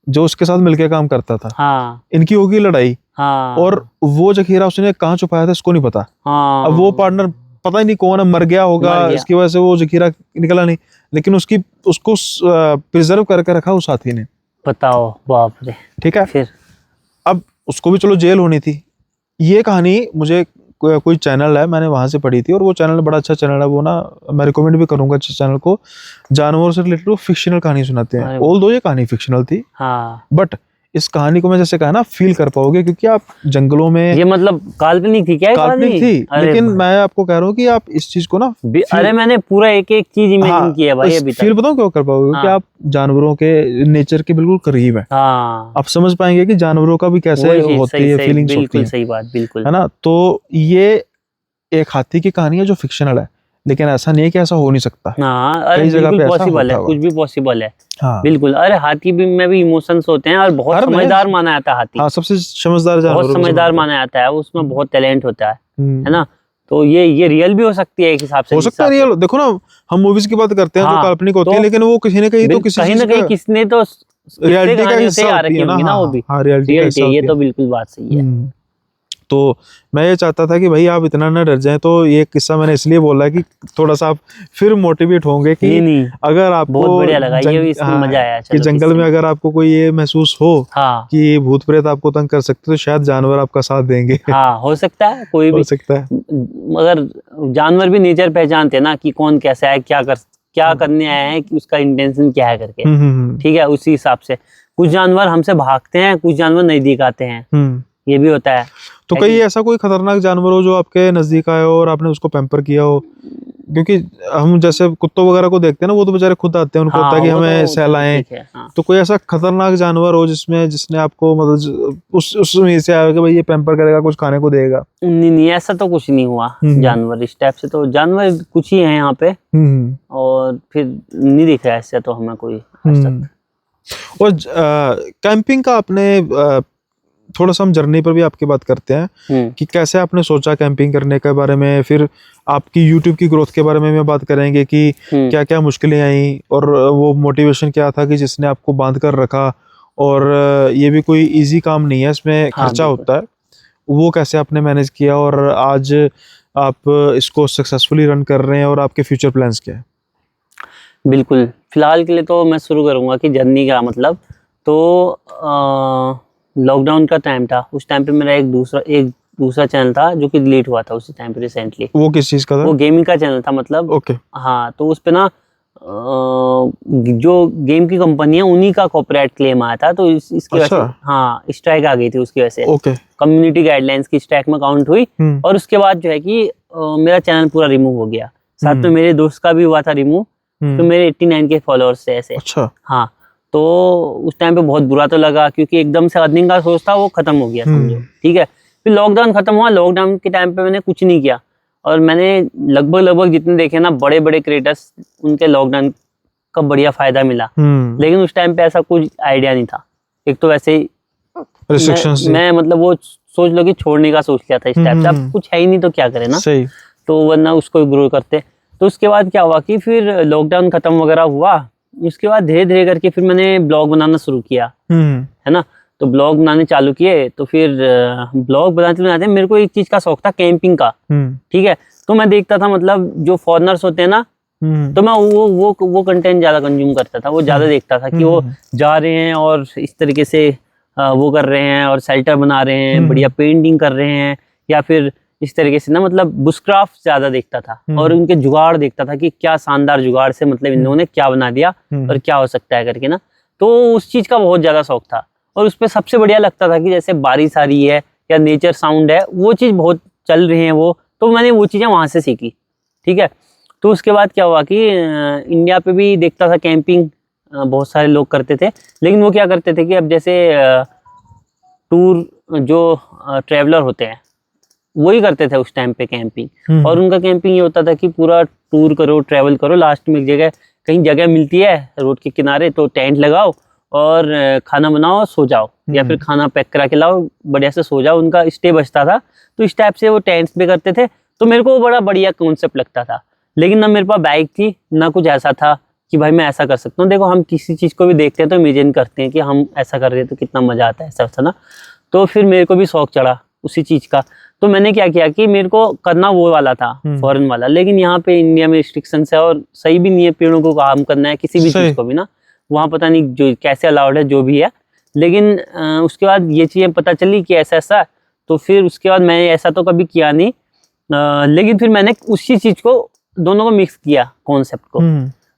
जो उसके साथ मिलके काम करता था। हाँ। इनकी होगी लड़ाई, हाँ। और वो जखीरा उसने कहाँ छुपाया था इसको नहीं पता। हाँ। अब वो पार्टनर पता ही नहीं कौन है, मर गया होगा, मर गया। इसकी वजह से वो जखीरा निकला नहीं, लेकिन उसको प्रिजर्व करके रखा उस हाथी ने। बताओ, बाप रे। ठीक है, फिर अब उसको भी चलो जेल होनी थी। ये कहानी मुझे कोई चैनल है, मैंने वहां से पढ़ी थी, और वो चैनल बड़ा अच्छा चैनल है, वो ना मैं रिकमेंड भी करूंगा इस चैनल को। जानवरों से रिलेटेड वो फिक्शनल कहानी सुनाते हैं, ऑल दो ये कहानी फिक्शनल थी, हाँ, बट इस कहानी को मैं जैसे कहा ना फील कर पाओगे, क्योंकि आप जंगलों में, ये मतलब काल्पनिक थी क्या? काल्पनिक थी, लेकिन मैं आपको कह रहा हूँ कि आप इस चीज को ना अरे मैंने पूरा एक एक चीज इमेजिन किया भाई अभी तक। फील बताऊं क्यों कर पाओगे? क्योंकि आप जानवरों के नेचर के बिल्कुल करीब है। हाँ, आप समझ पाएंगे कि जानवरों का भी कैसे होती है, फीलिंग्स होती है। सही बात, बिल्कुल, है ना। तो ये एक हाथी की कहानी है जो फिक्शनल है, लेकिन ऐसा नहीं है कि ऐसा हो नहीं सकता। हाँ, अरे कई जगह पे ऐसा पॉसिबल है, होता कुछ भी पॉसिबल है। हाँ, बिल्कुल। अरे हाथी भी में भी इमोशंस होते हैं, और बहुत समझदार माना जाता है हाथी। हाँ, सबसे समझदार जानवर, बहुत समझदार माना जाता है, उसमें बहुत टैलेंट होता है ना। तो ये रियल भी हो सकती है एक हिसाब से, हो सकता है रियल। देखो ना, हम मूवीज की बात करते हैं जो काल्पनिक होती है, लेकिन वो कहीं ना कहीं तो कहीं ना कहीं किसने तो रियलिटी का हिस्सा आ रखी होंगी ना, वो भी रियलिटी। ये तो बिल्कुल बात सही है। तो मैं ये चाहता था कि भाई आप इतना ना डर जाएं, तो ये किस्सा मैंने इसलिए बोला कि थोड़ा सा आप फिर मोटिवेट होंगे कि नहीं, अगर आपको बहुत बढ़िया लगा, ये भी इसमें मजा आया। कि जंगल में अगर आपको कोई ये महसूस हो कि भूत प्रेत आपको तंग कर सकते, तो शायद जानवर आपका साथ देंगे। हाँ, हो सकता है, कोई भी हो सकता है। मगर जानवर भी नेचर पहचानते हैं ना कि कौन कैसा है, क्या करने आया है, कि उसका इंटेंशन क्या है करके। ठीक है, उसी हिसाब से कुछ जानवर हमसे भागते हैं, कुछ जानवर नजदीक आते हैं, ये भी होता है। तो कहीं ऐसा कोई खतरनाक जानवर हो जो आपके नजदीक आया हो और आपने उसको पैम्पर किया हो? क्योंकि हम जैसे कुत्तों वगैरह को देखते हैं ना, वो तो बेचारे खुद आते हैं, उनको होता है कि हमें सहलाएं। तो कोई ऐसा खतरनाक जानवर हो जिसने आपको मतलब उस उम्मीद से आया कि भाई ये पैम्पर करेगा, कुछ खाने को देगा? नहीं, ऐसा तो कुछ नहीं हुआ। जानवर इस टाइप से तो जानवर कुछ ही है यहाँ पे, और फिर नहीं दिख रहा ऐसे तो हमें कोई आज तक। और कैंपिंग का आपने थोड़ा सा हम जर्नी पर भी आपकी बात करते हैं कि कैसे आपने सोचा कैंपिंग करने के बारे में, फिर आपकी यूट्यूब की ग्रोथ के बारे में बात करेंगे कि क्या क्या मुश्किलें आई, और वो मोटिवेशन क्या था कि जिसने आपको बांध कर रखा, और ये भी कोई इजी काम नहीं है, इसमें खर्चा होता है, वो कैसे आपने मैनेज किया, और आज आप इसको सक्सेसफुली रन कर रहे हैं, और आपके फ्यूचर प्लान्स क्या है? बिल्कुल, फिलहाल के लिए तो मैं शुरू करूंगा कि जर्नी का मतलब, तो लॉकडाउन का टाइम था, उस टाइम पे मेरा एक दूसरा चैनल था जो कि डिलीट हुआ था उसी टाइम पे रिसेंटली। वो किस चीज का था? वो गेमिंग का चैनल था, मतलब। ओके। हाँ, तो उस पे ना जो गेम की कंपनी है उन्हीं का कॉपीराइट क्लेम आया था, तो इसकी वजह से हाँ स्ट्राइक आ गई थी उसकी वजह से। ओके। कम्युनिटी गाइडलाइंस की स्ट्राइक में काउंट हुई, और उसके बाद जो है कि मेरा चैनल पूरा रिमूव हो गया। साथ में मेरे दोस्त का भी हुआ था रिमूव, तो मेरे 89 के फॉलोअर्स थे ऐसे। अच्छा। हाँ, तो उस टाइम पे बहुत बुरा तो लगा, क्योंकि एकदम से अर्निंग का सोर्स था वो खत्म हो गया, समझो। ठीक है, फिर लॉकडाउन खत्म हुआ। लॉकडाउन के टाइम पे मैंने कुछ नहीं किया, और मैंने लगभग जितने देखे ना बड़े बड़े क्रिएटर्स, उनके लॉकडाउन का बढ़िया फायदा मिला, लेकिन उस टाइम पे ऐसा कुछ आइडिया नहीं था। एक तो वैसे ही मैं मतलब वो सोच लो कि छोड़ने का सोच लिया था इस टाइप से, अब कुछ है ही नहीं तो क्या करे ना, सही। तो वरना उसको ग्रो करते। तो उसके बाद क्या हुआ कि फिर लॉकडाउन खत्म वगैरह हुआ, उसके बाद धीरे धीरे करके फिर मैंने ब्लॉग बनाना शुरू किया, है ना। तो ब्लॉग बनाने चालू किए, तो फिर ब्लॉग बनाते मेरे को एक चीज का शौक था, कैंपिंग का। ठीक है, तो मैं देखता था मतलब जो फॉरेनर्स होते हैं ना, तो मैं वो कंटेंट ज्यादा कंज्यूम करता था, वो ज्यादा देखता था कि वो जा रहे हैं और इस तरीके से वो कर रहे हैं, और शेल्टर बना रहे हैं, बढ़िया पेंटिंग कर रहे हैं, या फिर इस तरीके से ना, मतलब बुशक्राफ्ट ज्यादा देखता था, और उनके जुगाड़ देखता था कि क्या शानदार जुगाड़ से मतलब इन लोगों ने क्या बना दिया और क्या हो सकता है करके ना। तो उस चीज का बहुत ज्यादा शौक था, और उस पर सबसे बढ़िया लगता था कि जैसे बारिश आ रही है या नेचर साउंड है, वो चीज बहुत चल रही है वो, तो मैंने वो चीजें वहां से सीखी। ठीक है, तो उसके बाद क्या हुआ कि इंडिया पे भी देखता था कैंपिंग, बहुत सारे लोग करते थे, लेकिन वो क्या करते थे कि अब जैसे टूर जो ट्रेवलर होते हैं वही करते थे उस टाइम पे कैंपिंग, और उनका कैंपिंग ये होता था कि पूरा टूर करो, ट्रैवल करो, लास्ट में एक जगह कहीं जगह मिलती है रोड के किनारे, तो टेंट लगाओ और खाना बनाओ सो जाओ, या फिर खाना पैक करा के लाओ बढ़िया से सो जाओ, उनका स्टे बचता था। तो इस टाइप से वो टेंट्स पे करते थे, तो मेरे को वो बड़ा बढ़िया कॉन्सेप्ट लगता था। लेकिन ना मेरे पास बाइक थी ना कुछ ऐसा था कि भाई मैं ऐसा कर सकता हूँ। देखो हम किसी चीज़ को भी देखते हैं तो इमेजिन करते हैं कि हम ऐसा कर रहे हैं तो कितना मज़ा आता है, ऐसा वैसा ना। तो फिर मेरे को भी शौक चढ़ा उसी चीज़ का। तो मैंने क्या किया कि मेरे को करना वो वाला था, फॉरेन वाला, लेकिन यहाँ पे इंडिया में रिस्ट्रिक्शन है और सही भी नहीं है पेड़ों को काम करना है, किसी भी चीज़ को भी ना। वहाँ पता नहीं जो कैसे अलाउड है जो भी है। लेकिन उसके बाद ये चीज़ें पता चली कि ऐसा ऐसा, तो फिर उसके बाद मैंने ऐसा तो कभी किया नहीं, लेकिन फिर मैंने उसी चीज़ को दोनों को मिक्स किया कॉन्सेप्ट को।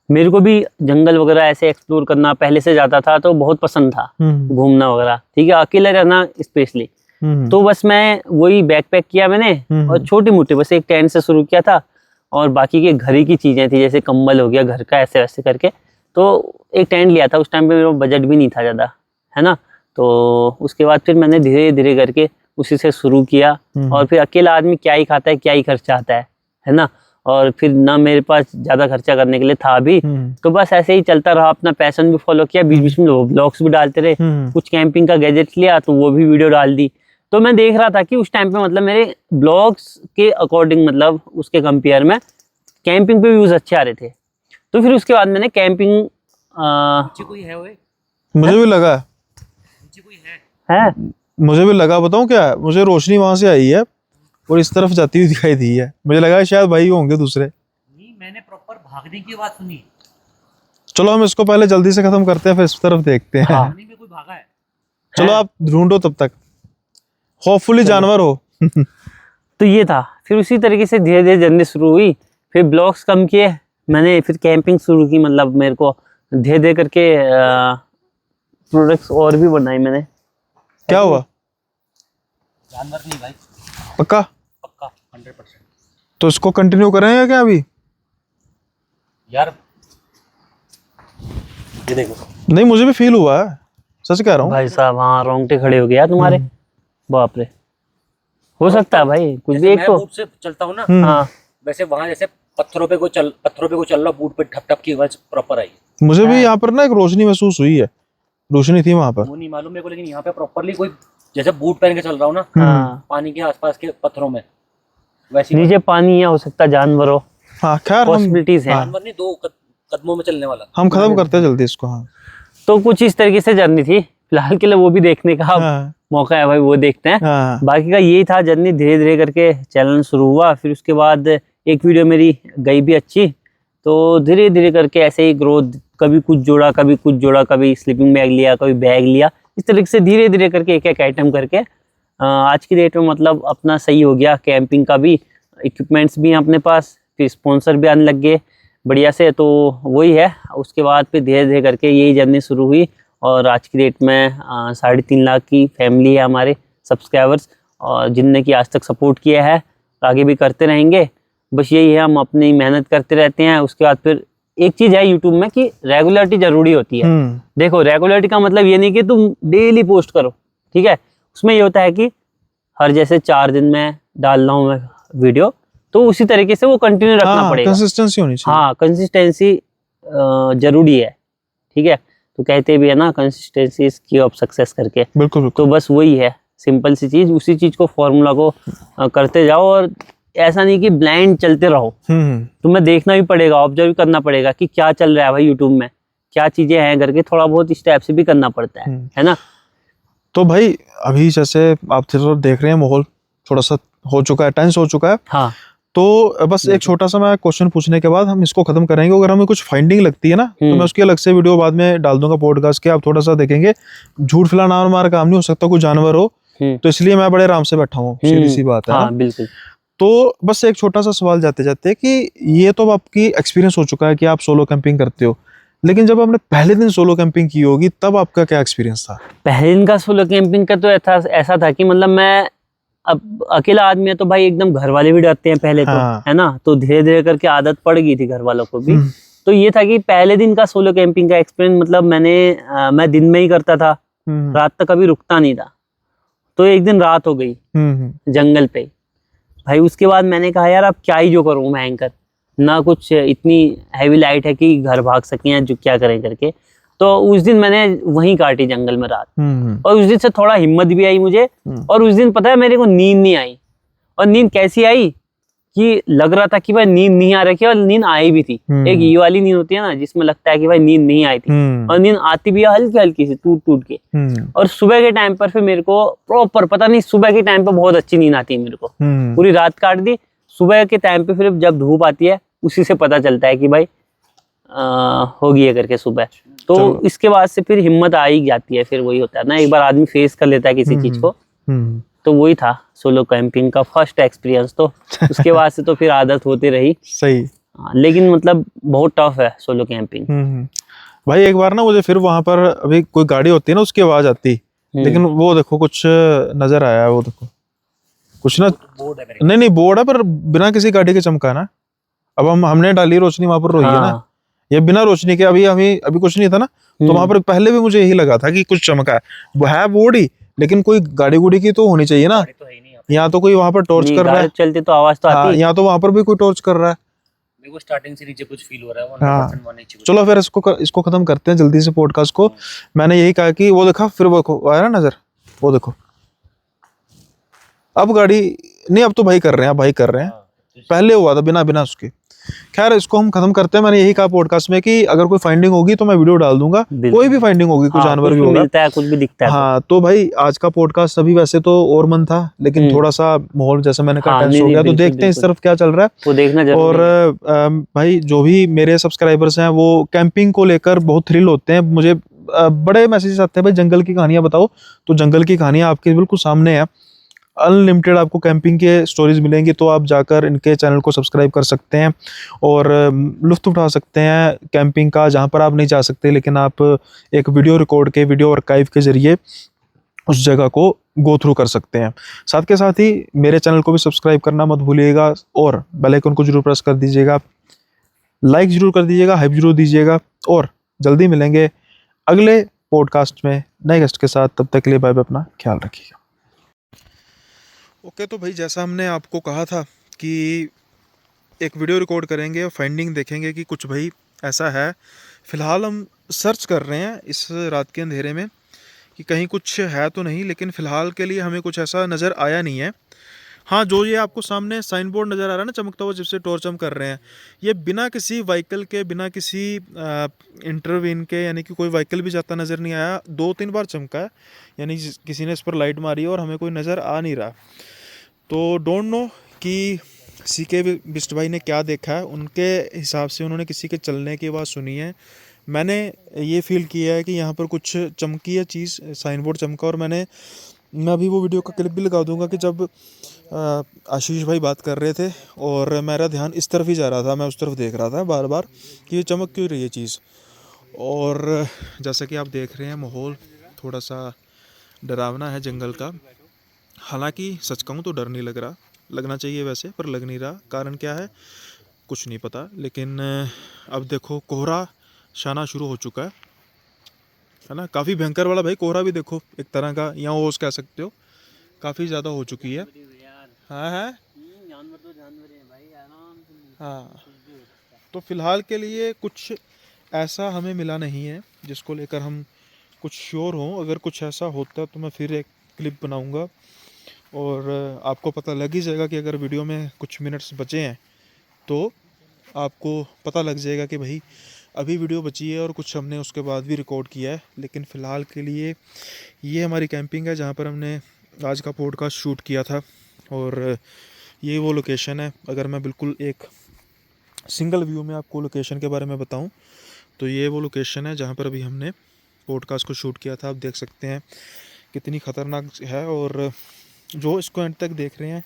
मेरे को भी जंगल वगैरह ऐसे एक्सप्लोर करना पहले से जाता था, तो बहुत पसंद था घूमना वगैरह, ठीक है, अकेले रहना स्पेशली। तो बस मैं वही बैकपैक किया मैंने, और छोटी मोटी बस एक टेंट से शुरू किया था, और बाकी के घर की चीजें थी, जैसे कंबल हो गया घर का, ऐसे वैसे करके। तो एक टेंट लिया था, उस टाइम पे मेरा बजट भी नहीं था ज़्यादा, है ना। तो उसके बाद फिर मैंने धीरे धीरे करके उसी से शुरू किया। और फिर अकेला आदमी क्या ही खाता है, क्या ही खर्चा आता है ना। और फिर ना मेरे पास ज़्यादा खर्चा करने के लिए था भी, तो बस ऐसे ही चलता रहा, अपना पैशन भी फॉलो किया, बीच बीच में ब्लॉग्स भी डालते रहे, कुछ कैंपिंग का गैजेट लिया तो वो भी वीडियो डाल दी। तो मैं देख रहा था कि उस टाइम पे मतलब मेरे ब्लॉग्स के अकॉर्डिंग, मतलब उसके कंपेयर में कैंपिंग पे व्यूज अच्छे आ रहे थे। तो फिर उसके बाद मैंने कैंपिंग कोई है वो? मुझे भी लगा कोई है? मुझे भी लगा, बताऊं क्या, मुझे रोशनी वहां से आई है और इस तरफ जाती हुई दिखाई दी है। मुझे लगा शायद भाई होंगे दूसरे। नहीं, मैंने प्रॉपर भागने की बात सुनी। चलो हम इसको पहले जल्दी से खत्म करते हैं, फिर इस तरफ देखते हैं। हाँ। में कोई भागा है? चलो आप ढूंढो तब तक, होपफुली जानवर हो। तो ये था, फिर उसी तरीके से धीरे धीरे जर्नी शुरू हुई। फिर ब्लॉग्स कम किए मैंने, फिर कैंपिंग शुरू की, मतलब मेरे को धीरे धीरे करके प्रोडक्ट्स और भी बनाए मैंने। क्या हुआ? जानवर नहीं भाई, पक्का? पक्का 100%। तो इसको कंटिन्यू करेंगे क्या अभी? यार ये देखो, नहीं मुझे भी फील हुआ है, सच कह रहा हूँ भाई साहब, हाँ रोंगटे खड़े हो गए यार तुम्हारे। बाप रे, हो सकता है भाई कुछ भी। एक मैं तो बूट से चलता हूँ ना, हाँ, वैसे वहां जैसे पत्थरों पे को चल रहा, बूट पे ठप ठप की आवाज प्रॉपर आई। मुझे भी यहाँ पर ना एक रोशनी महसूस हुई है, रोशनी थी वहां पर। वो नहीं मालूम मेरे को, लेकिन यहाँ पे प्रॉपरली कोई जैसे बूट पहन के चल रहा हूँ ना, हाँ, पानी के आसपास के पत्थरों में, वैसी नीचे पानी या हो सकता है जानवर हो, हाँ खैर पॉसिबिलिटीज हैं। जानवर नहीं, दो कदमों में चलने वाला। हम खत्म करते हैं जल्दी इसको। हाँ तो कुछ इस तरीके से जर्नी थी, फिलहाल के लिए वो भी देखने का हाँ मौका है भाई, वो देखते हैं। हाँ बाकी का यही था जर्नी, धीरे धीरे करके चैनल शुरू हुआ। फिर उसके बाद एक वीडियो मेरी गई भी अच्छी, तो धीरे धीरे करके ऐसे ही ग्रोथ, कभी कुछ जोड़ा कभी कुछ जोड़ा, कभी स्लीपिंग बैग लिया कभी बैग लिया, इस तरीके से धीरे धीरे करके एक एक आइटम करके आज की डेट में मतलब अपना सही हो गया। कैंपिंग का भी इक्विपमेंट्स भी हैं अपने पास, फिर स्पॉन्सर भी आने लग गए बढ़िया से। तो वही है, उसके बाद फिर धीरे धीरे करके यही जर्नी शुरू हुई, और आज की डेट में 3.5 लाख की फैमिली है हमारे सब्सक्राइबर्स, और जिनने कि आज तक सपोर्ट किया है, आगे भी करते रहेंगे। बस यही है, हम अपनी मेहनत करते रहते हैं। उसके बाद फिर एक चीज़ है यूट्यूब में कि रेगुलरिटी ज़रूरी होती है। देखो रेगुलरिटी का मतलब ये नहीं कि तुम डेली पोस्ट करो, ठीक है। उसमें ये होता है कि हर जैसे 4 दिन में डाल रहा हूँ मैं वीडियो, तो उसी तरीके से वो कंटिन्यू रखना पड़ेगा। कंसिस्टेंसी होनी चाहिए। हाँ, कंसिस्टेंसी जरूरी है, ठीक है। तो कहते भी है ना, कंसिस्टेंसी इज की ऑफ सक्सेस करके। बिल्कुल तो बस वही है, सिंपल सी चीज, उसी चीज को फॉर्मूला को करते जाओ, और ऐसा नहीं कि ब्लाइंड चलते रहो। तुम्हें देखना भी पड़ेगा, ऑब्जर्व करना पड़ेगा कि क्या चल रहा है भाई यूट्यूब में, क्या चीजें हैं करके, थोड़ा बहुत इस टाइप से भी करना पड़ता है ना। तो भाई अभी जैसे आप देख रहे हैं माहौल थोड़ा सा हो चुका है, टेंस हो चुका है। हाँ, तो बस एक छोटा सा मैं क्वेश्चन पूछने के बाद हम इसको खत्म करेंगे। अगर हमें कुछ फाइंडिंग लगती है ना, तो मैं उसकी अलग से वीडियो बाद में डाल दूंगा पॉडकास्ट के, आप थोड़ा सा देखेंगे। झूठ फैलाना हमारा काम नहीं हो सकता, कोई जानवर हो, तो इसलिए मैं बड़े आराम से बैठा हूँ, सीधी सी बात है। हाँ, बिल्कुल। तो बस एक छोटा सा सवाल जाते जाते कि ये तो आपकी एक्सपीरियंस हो चुका है कि आप सोलो कैंपिंग करते हो, लेकिन जब आपने पहले दिन सोलो कैंपिंग की होगी तब आपका क्या एक्सपीरियंस था? पहले दिन का सोलो कैंपिंग का तो ऐसा था कि मतलब मैं, अब अकेला आदमी है तो भाई एकदम घर वाले भी डरते हैं पहले तो, है ना। तो धीरे धीरे करके आदत पड़ गई थी घर वालों को भी। तो ये था कि पहले दिन का सोलो कैंपिंग का एक्सपीरियंस, मतलब मैं दिन में ही करता था, रात तक कभी रुकता नहीं था। तो एक दिन रात हो गई जंगल पे भाई। उसके बाद मैंने कहा यार अब क्या ही जो करूँ मैं, एंकर ना कुछ इतनी हैवी लाइट है कि घर भाग सकें या जो क्या करें करके। तो उस दिन मैंने वहीं काटी जंगल में रात। हम्म। और उस दिन से थोड़ा हिम्मत भी आई मुझे। और उस दिन पता है मेरे को नींद नहीं आई। और नींद कैसी आई कि लग रहा था कि भाई नींद नहीं आ रही है, और नींद आई भी थी। एक ये वाली नींद होती है ना जिसमें लगता है कि भाई नींद नहीं आई थी, और नींद आती भी है हल्की हल्की सी, टूट टूट के। और सुबह के टाइम पर फिर मेरे को प्रॉपर पता नहीं, सुबह के टाइम पर बहुत अच्छी नींद आती है मेरे को। पूरी रात काट दी, सुबह के टाइम पे फिर जब धूप आती है उसी से पता चलता है कि भाई होगी है करके सुबह। तो इसके बाद से फिर हिम्मत आ ही जाती है। फिर वही होता है ना, एक बार आदमी फेस कर लेता है किसी चीज को। तो वही था सोलो कैंपिंग का फर्स्ट एक्सपीरियंस। तो उसके बाद से तो फिर आदत होती रही। सही। लेकिन मतलब बहुत टफ है सोलो कैंपिंग। भाई एक बार ना मुझे फिर वहां पर अभी कोई गाड़ी होती है ना, उसकी आवाज आती, लेकिन वो देखो कुछ नजर आया है, वो देखो कुछ ना, नहीं बोर्ड है पर बिना किसी गाड़ी के चमका ना। अब हमने डाली रोशनी वहां पर रोई है ना, ये बिना रोशनी के। अभी कुछ नहीं था ना, तो वहां पर पहले भी मुझे यही लगा था कि कुछ चमका है। वो है बोर्ड ही, लेकिन कोई गाड़ी गुड़ी की तो होनी चाहिए ना। यहाँ तो कोई वहां पर टॉर्च कर रहा है, चलती तो आवाज तो आती है। यहाँ तो वहां पर भी कोई टॉर्च कर रहा है। मेरे को स्टार्टिंग से नीचे कुछ फील हो रहा है। हाँ चलो फिर इसको खत्म करते हैं जल्दी से पॉडकास्ट को। मैंने यही कहा कि वो देखा, फिर वो आया ना नजर, वो देखो अब गाड़ी नहीं, अब तो भाई कर रहे हैं, पहले हुआ था बिना उसके। खैर इसको हम खत्म करते हैं। मैंने यही कहा पॉडकास्ट में कि अगर कोई फाइंडिंग होगी तो मैं वीडियो डाल दूंगा, कोई भी फाइंडिंग होगी, कोई जानवर भी होगा, मिलता है, कुछ भी दिखता है। हाँ तो भाई आज का पॉडकास्ट अभी वैसे तो और मन था, लेकिन थोड़ा सा माहौल जैसे मैंने कहा टेंस हो गया। तो देखते हैं इस तरफ क्या चल रहा है, वो देखना जरूरी है। और भाई जो भी मेरे सब्सक्राइबर्स हैं वो कैंपिंग को लेकर बहुत थ्रिल होते हैं। मुझे बड़े मैसेजेस आते हैं, भाई जंगल की कहानियां बताओ। तो जंगल की कहानियां आपके बिल्कुल सामने है, अनलिमिटेड आपको कैंपिंग के स्टोरीज मिलेंगी। तो आप जाकर इनके चैनल को सब्सक्राइब कर सकते हैं और लुत्फ उठा सकते हैं कैंपिंग का, जहां पर आप नहीं जा सकते, लेकिन आप एक वीडियो रिकॉर्ड के, वीडियो आर्काइव के जरिए उस जगह को गो थ्रू कर सकते हैं। साथ के साथ ही मेरे चैनल को भी सब्सक्राइब करना मत भूलिएगा, और बेल आइकन को जरूर प्रेस कर दीजिएगा, लाइक जरूर कर दीजिएगा, हाइप जरूर दीजिएगा। और जल्दी मिलेंगे अगले पॉडकास्ट में नए गेस्ट के साथ। तब तक के लिए बाय बाय, अपना ख्याल रखिएगा। ओके तो भाई जैसा हमने आपको कहा था कि एक वीडियो रिकॉर्ड करेंगे और फाइंडिंग देखेंगे कि कुछ भाई ऐसा है। फ़िलहाल हम सर्च कर रहे हैं इस रात के अंधेरे में कि कहीं कुछ है तो नहीं, लेकिन फ़िलहाल के लिए हमें कुछ ऐसा नज़र आया नहीं है। हाँ जो ये आपको सामने साइन बोर्ड नज़र आ रहा है ना चमकता हुआ, जिससे टॉर्च हम कर रहे हैं, ये बिना किसी व्हीकल के, बिना किसी इंटरवीन के, यानी कि कोई व्हीकल भी जाता नज़र नहीं आया। 2-3 बार चमका है, यानी किसी ने इस पर लाइट मारी है और हमें कोई नज़र आ नहीं रहा। तो डोंट नो कि सीके बिस्ट भाई ने क्या देखा है, उनके हिसाब से उन्होंने किसी के चलने की आवाज़ सुनी है। मैंने ये फील किया है कि यहाँ पर कुछ चमकी है चीज़, साइन बोर्ड चमका। और मैं अभी वो वीडियो का क्लिप भी लगा दूंगा कि जब आशीष भाई बात कर रहे थे और मेरा ध्यान इस तरफ ही जा रहा था, मैं उस तरफ देख रहा था बार बार कि ये चमक क्यों रही है चीज़। और जैसा कि आप देख रहे हैं माहौल थोड़ा सा डरावना है जंगल का। हालांकि सच कहूँ तो डर नहीं लग रहा, लगना चाहिए वैसे, पर लग नहीं रहा। कारण क्या है कुछ नहीं पता, लेकिन अब देखो कोहरा छाना शुरू हो चुका है ना। काफ़ी भयंकर वाला भाई कोहरा भी देखो, एक तरह का, या ओस कह सकते हो, काफ़ी ज़्यादा हो चुकी है। हाँ हाँ। तो फिलहाल के लिए कुछ ऐसा हमें मिला नहीं है जिसको लेकर हम कुछ श्योर हों। अगर कुछ ऐसा होता तो मैं फिर एक क्लिप बनाऊंगा और आपको पता लग ही जाएगा कि अगर वीडियो में कुछ मिनट्स बचे हैं तो आपको पता लग जाएगा कि भाई अभी वीडियो बची है और कुछ हमने उसके बाद भी रिकॉर्ड किया है। लेकिन फ़िलहाल के लिए ये हमारी कैंपिंग है जहाँ पर हमने आज का पॉडकास्ट शूट किया था, और ये वो लोकेशन है। अगर मैं बिल्कुल एक सिंगल व्यू में आपको लोकेशन के बारे में बताऊं तो ये वो लोकेशन है जहाँ पर अभी हमने पॉडकास्ट को शूट किया था। आप देख सकते हैं कितनी ख़तरनाक है, और जो इसको एंड तक देख रहे हैं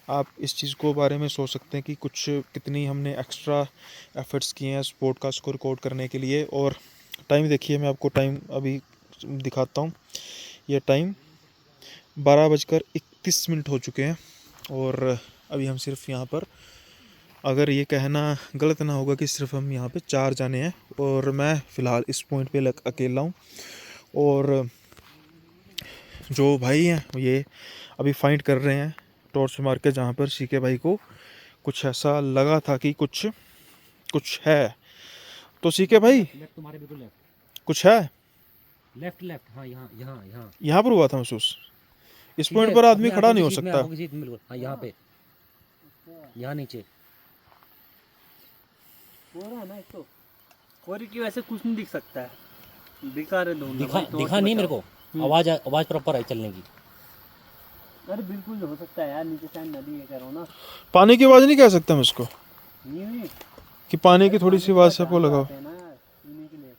आप इस चीज़ को बारे में सोच सकते हैं कि कुछ कितनी हमने एक्स्ट्रा एफर्ट्स किए हैं इस पॉडकास्ट को रिकॉर्ड करने के लिए। और टाइम देखिए, मैं आपको टाइम अभी दिखाता हूँ। ये टाइम 12:31 हो चुके हैं, और अभी हम सिर्फ यहाँ पर, अगर ये कहना गलत ना होगा कि सिर्फ हम यहाँ पे 4 जाने हैं, और मैं फ़िलहाल इस पॉइंट पे अकेला हूँ। और जो भाई हैं ये अभी फाइंड कर रहे हैं टॉर्च मार के, जहाँ पर सीके भाई को कुछ ऐसा लगा था कि कुछ है। तो सीके भाई कुछ है? लेफ्ट लेफ्ट, हाँ यहाँ यहाँ यहाँ यहाँ पर हुआ था महसूस? इस ठीक पॉइंट है, पर आदमी अपने खड़ा आंखों नहीं की हो सीध में, सकता। आंखों की सीध में बिल्कुल, हाँ यहाँ पे, यहाँ नीचे हो रहा है ना एक तो, और की वैसे कुछ नहीं दिख सकता है, बेकार है दोनों। दिखा भाई, तो दिखा नहीं मेरे को, आवाज प्रॉपर आई चलने की। अरे बिल्कुल हो सकता है यार, नीचे शायद नदी है, कह रहा हूँ ना। पानी की आवाज़ नहीं कह सकते हम इसको, नहीं कि पानी की थोड़ी सी आवाज़ से आपको लगाओ। आते हैं ना पीने के लिए,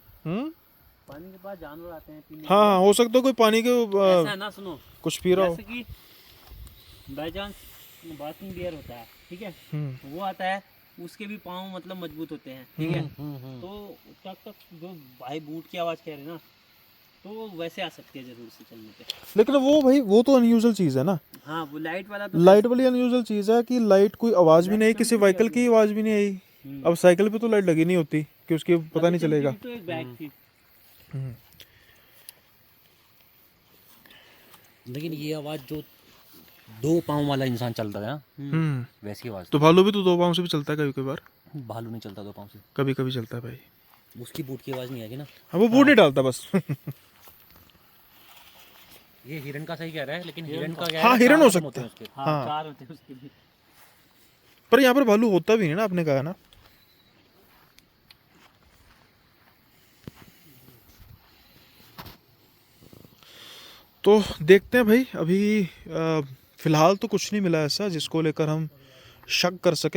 पानी के पास जानवर आते हैं पीने हाँ हाँ, हो सकता है कोई पानी के ऐसा है ना, सुनो कुछ पी रहा हो। जैसे कि बाई चांस बाथरूम बियर होता है, ठीक है, वो आता है, उसके भी पाँव मतलब मजबूत होते हैं, ठीक है, तो तब तक जो भाई बूट की आवाज़ कह रहे ना, तो वैसे आ सकती है जरूर से चलने पे। लेकिन वो भाई वो तो अनयूजुअल चीज़ है ना, हाँ वो लाइट वाला तो लाइट वाली अनयूजुअल चीज़ है कि लाइट कोई आवाज़ भी नहीं आई, किसी व्हीकल की आवाज़ भी नहीं आई। अब साइकिल पे तो लाइट लगी नहीं होती कि उसकी पता नहीं चलेगा। तो एक बैग थी। लेकिन ये आवाज जो 2 पाँव वाला इंसान चलता है ना, वैसी आवाज। तो भालू भी तो 2 पाँव से भी चलता है कभी कभी बार, भालू नहीं चलता 2 पाँव से, कभी कभी चलता है भाई। उसकी बूट की आवाज नहीं आएगी ना। हाँ वो बूट नहीं डालता बस। ये हिरन का सही कह रहा है, लेकिन हिरन का क्या है, हाँ हिरन हो 4 कदम सकता होते है, हैं उसके। हाँ 4 होते हैं उसके भी। पर यहाँ पर भालू होता भी नहीं ना, आपने कहा ना। तो देखते हैं भाई, अभी फिलहाल तो कुछ नहीं मिला ऐसा जिसको लेकर हम शक कर सकें।